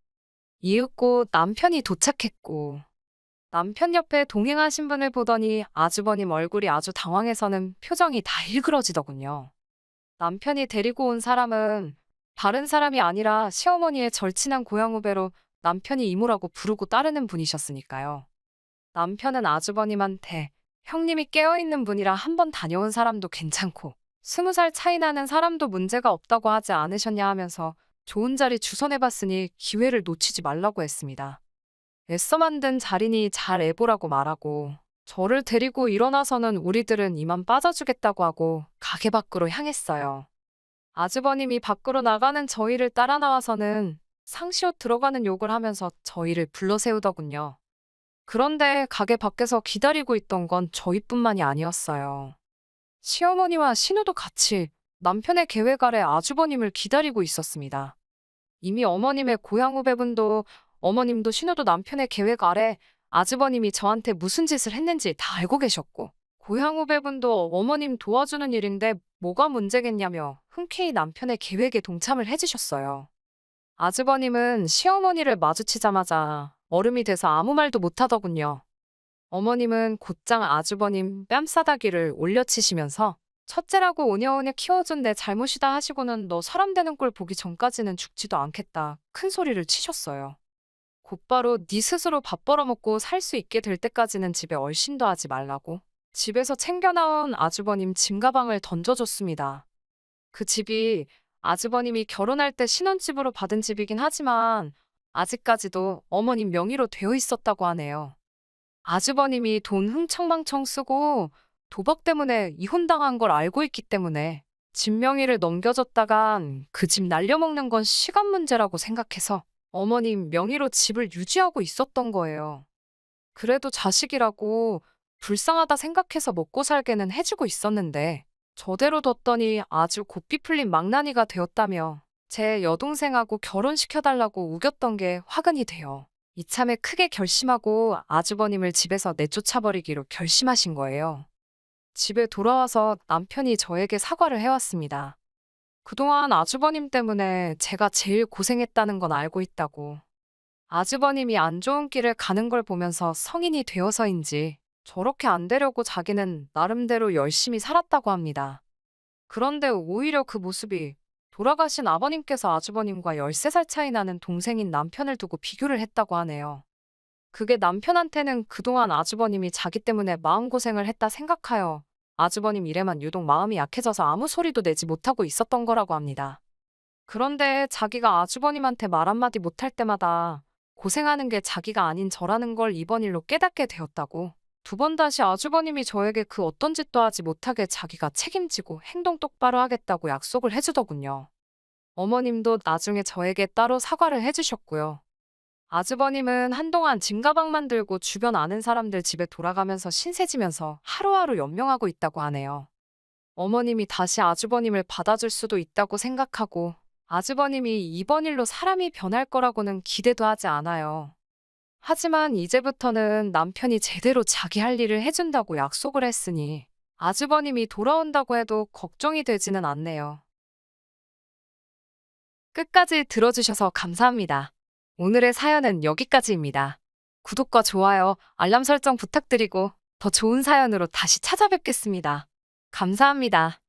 이윽고 남편이 도착했고 남편 옆에 동행하신 분을 보더니 아주버님 얼굴이 아주 당황해서는 표정이 다 일그러지더군요. 남편이 데리고 온 사람은 다른 사람이 아니라 시어머니의 절친한 고향 후배로 남편이 이모라고 부르고 따르는 분이셨으니까요. 남편은 아주버님한테 형님이 깨어있는 분이라 한 번 다녀온 사람도 괜찮고 20살 차이 나는 사람도 문제가 없다고 하지 않으셨냐 하면서 좋은 자리 주선해봤으니 기회를 놓치지 말라고 했습니다. 애써 만든 자리니 잘 애보라고 말하고 저를 데리고 일어나서는 우리들은 이만 빠져주겠다고 하고 가게 밖으로 향했어요. 아주버님이 밖으로 나가는 저희를 따라 나와서는 상시옷 들어가는 욕을 하면서 저희를 불러세우더군요. 그런데 가게 밖에서 기다리고 있던 건 저희뿐만이 아니었어요. 시어머니와 신우도 같이 남편의 계획 아래 아주버님을 기다리고 있었습니다. 이미 어머님의 고향 후배분도 어머님도 신우도 남편의 계획 아래 아주버님이 저한테 무슨 짓을 했는지 다 알고 계셨고 고향 후배분도 어머님 도와주는 일인데 뭐가 문제겠냐며 흔쾌히 남편의 계획에 동참을 해주셨어요. 아주버님은 시어머니를 마주치자마자 얼음이 돼서 아무 말도 못하더군요. 어머님은 곧장 아주버님 뺨싸다기를 올려치시면서 첫째라고 오냐오냐 키워준 내 잘못이다 하시고는 너 사람 되는 꼴 보기 전까지는 죽지도 않겠다 큰 소리를 치셨어요. 곧바로 네 스스로 밥 벌어먹고 살 수 있게 될 때까지는 집에 얼씬도 하지 말라고 집에서 챙겨나온 아주버님 짐가방을 던져줬습니다. 그 집이 아주버님이 결혼할 때 신혼집으로 받은 집이긴 하지만 아직까지도 어머님 명의로 되어 있었다고 하네요. 아주버님이 돈 흥청망청 쓰고 도박 때문에 이혼당한 걸 알고 있기 때문에 집 명의를 넘겨줬다간 그 집 날려먹는 건 시간 문제라고 생각해서 어머님 명의로 집을 유지하고 있었던 거예요. 그래도 자식이라고 불쌍하다 생각해서 먹고 살게는 해주고 있었는데 저대로 뒀더니 아주 고삐 풀린 망나니가 되었다며 제 여동생하고 결혼시켜달라고 우겼던 게 화근이 돼요. 이참에 크게 결심하고 아주버님을 집에서 내쫓아버리기로 결심하신 거예요. 집에 돌아와서 남편이 저에게 사과를 해왔습니다. 그동안 아주버님 때문에 제가 제일 고생했다는 건 알고 있다고. 아주버님이 안 좋은 길을 가는 걸 보면서 성인이 되어서인지 저렇게 안 되려고 자기는 나름대로 열심히 살았다고 합니다. 그런데 오히려 그 모습이 돌아가신 아버님께서 아주버님과 13살 차이 나는 동생인 남편을 두고 비교를 했다고 하네요. 그게 남편한테는 그동안 아주버님이 자기 때문에 마음고생을 했다 생각하여 아주버님 일에만 유독 마음이 약해져서 아무 소리도 내지 못하고 있었던 거라고 합니다. 그런데 자기가 아주버님한테 말 한마디 못할 때마다 고생하는 게 자기가 아닌 저라는 걸 이번 일로 깨닫게 되었다고. 두 번 다시 아주버님이 저에게 그 어떤 짓도 하지 못하게 자기가 책임지고 행동 똑바로 하겠다고 약속을 해주더군요. 어머님도 나중에 저에게 따로 사과를 해주셨고요. 아주버님은 한동안 짐가방만 들고 주변 아는 사람들 집에 돌아가면서 신세지면서 하루하루 연명하고 있다고 하네요. 어머님이 다시 아주버님을 받아줄 수도 있다고 생각하고 아주버님이 이번 일로 사람이 변할 거라고는 기대도 하지 않아요. 하지만 이제부터는 남편이 제대로 자기 할 일을 해준다고 약속을 했으니 아주버님이 돌아온다고 해도 걱정이 되지는 않네요. 끝까지 들어주셔서 감사합니다. 오늘의 사연은 여기까지입니다. 구독과 좋아요, 알람 설정 부탁드리고 더 좋은 사연으로 다시 찾아뵙겠습니다. 감사합니다.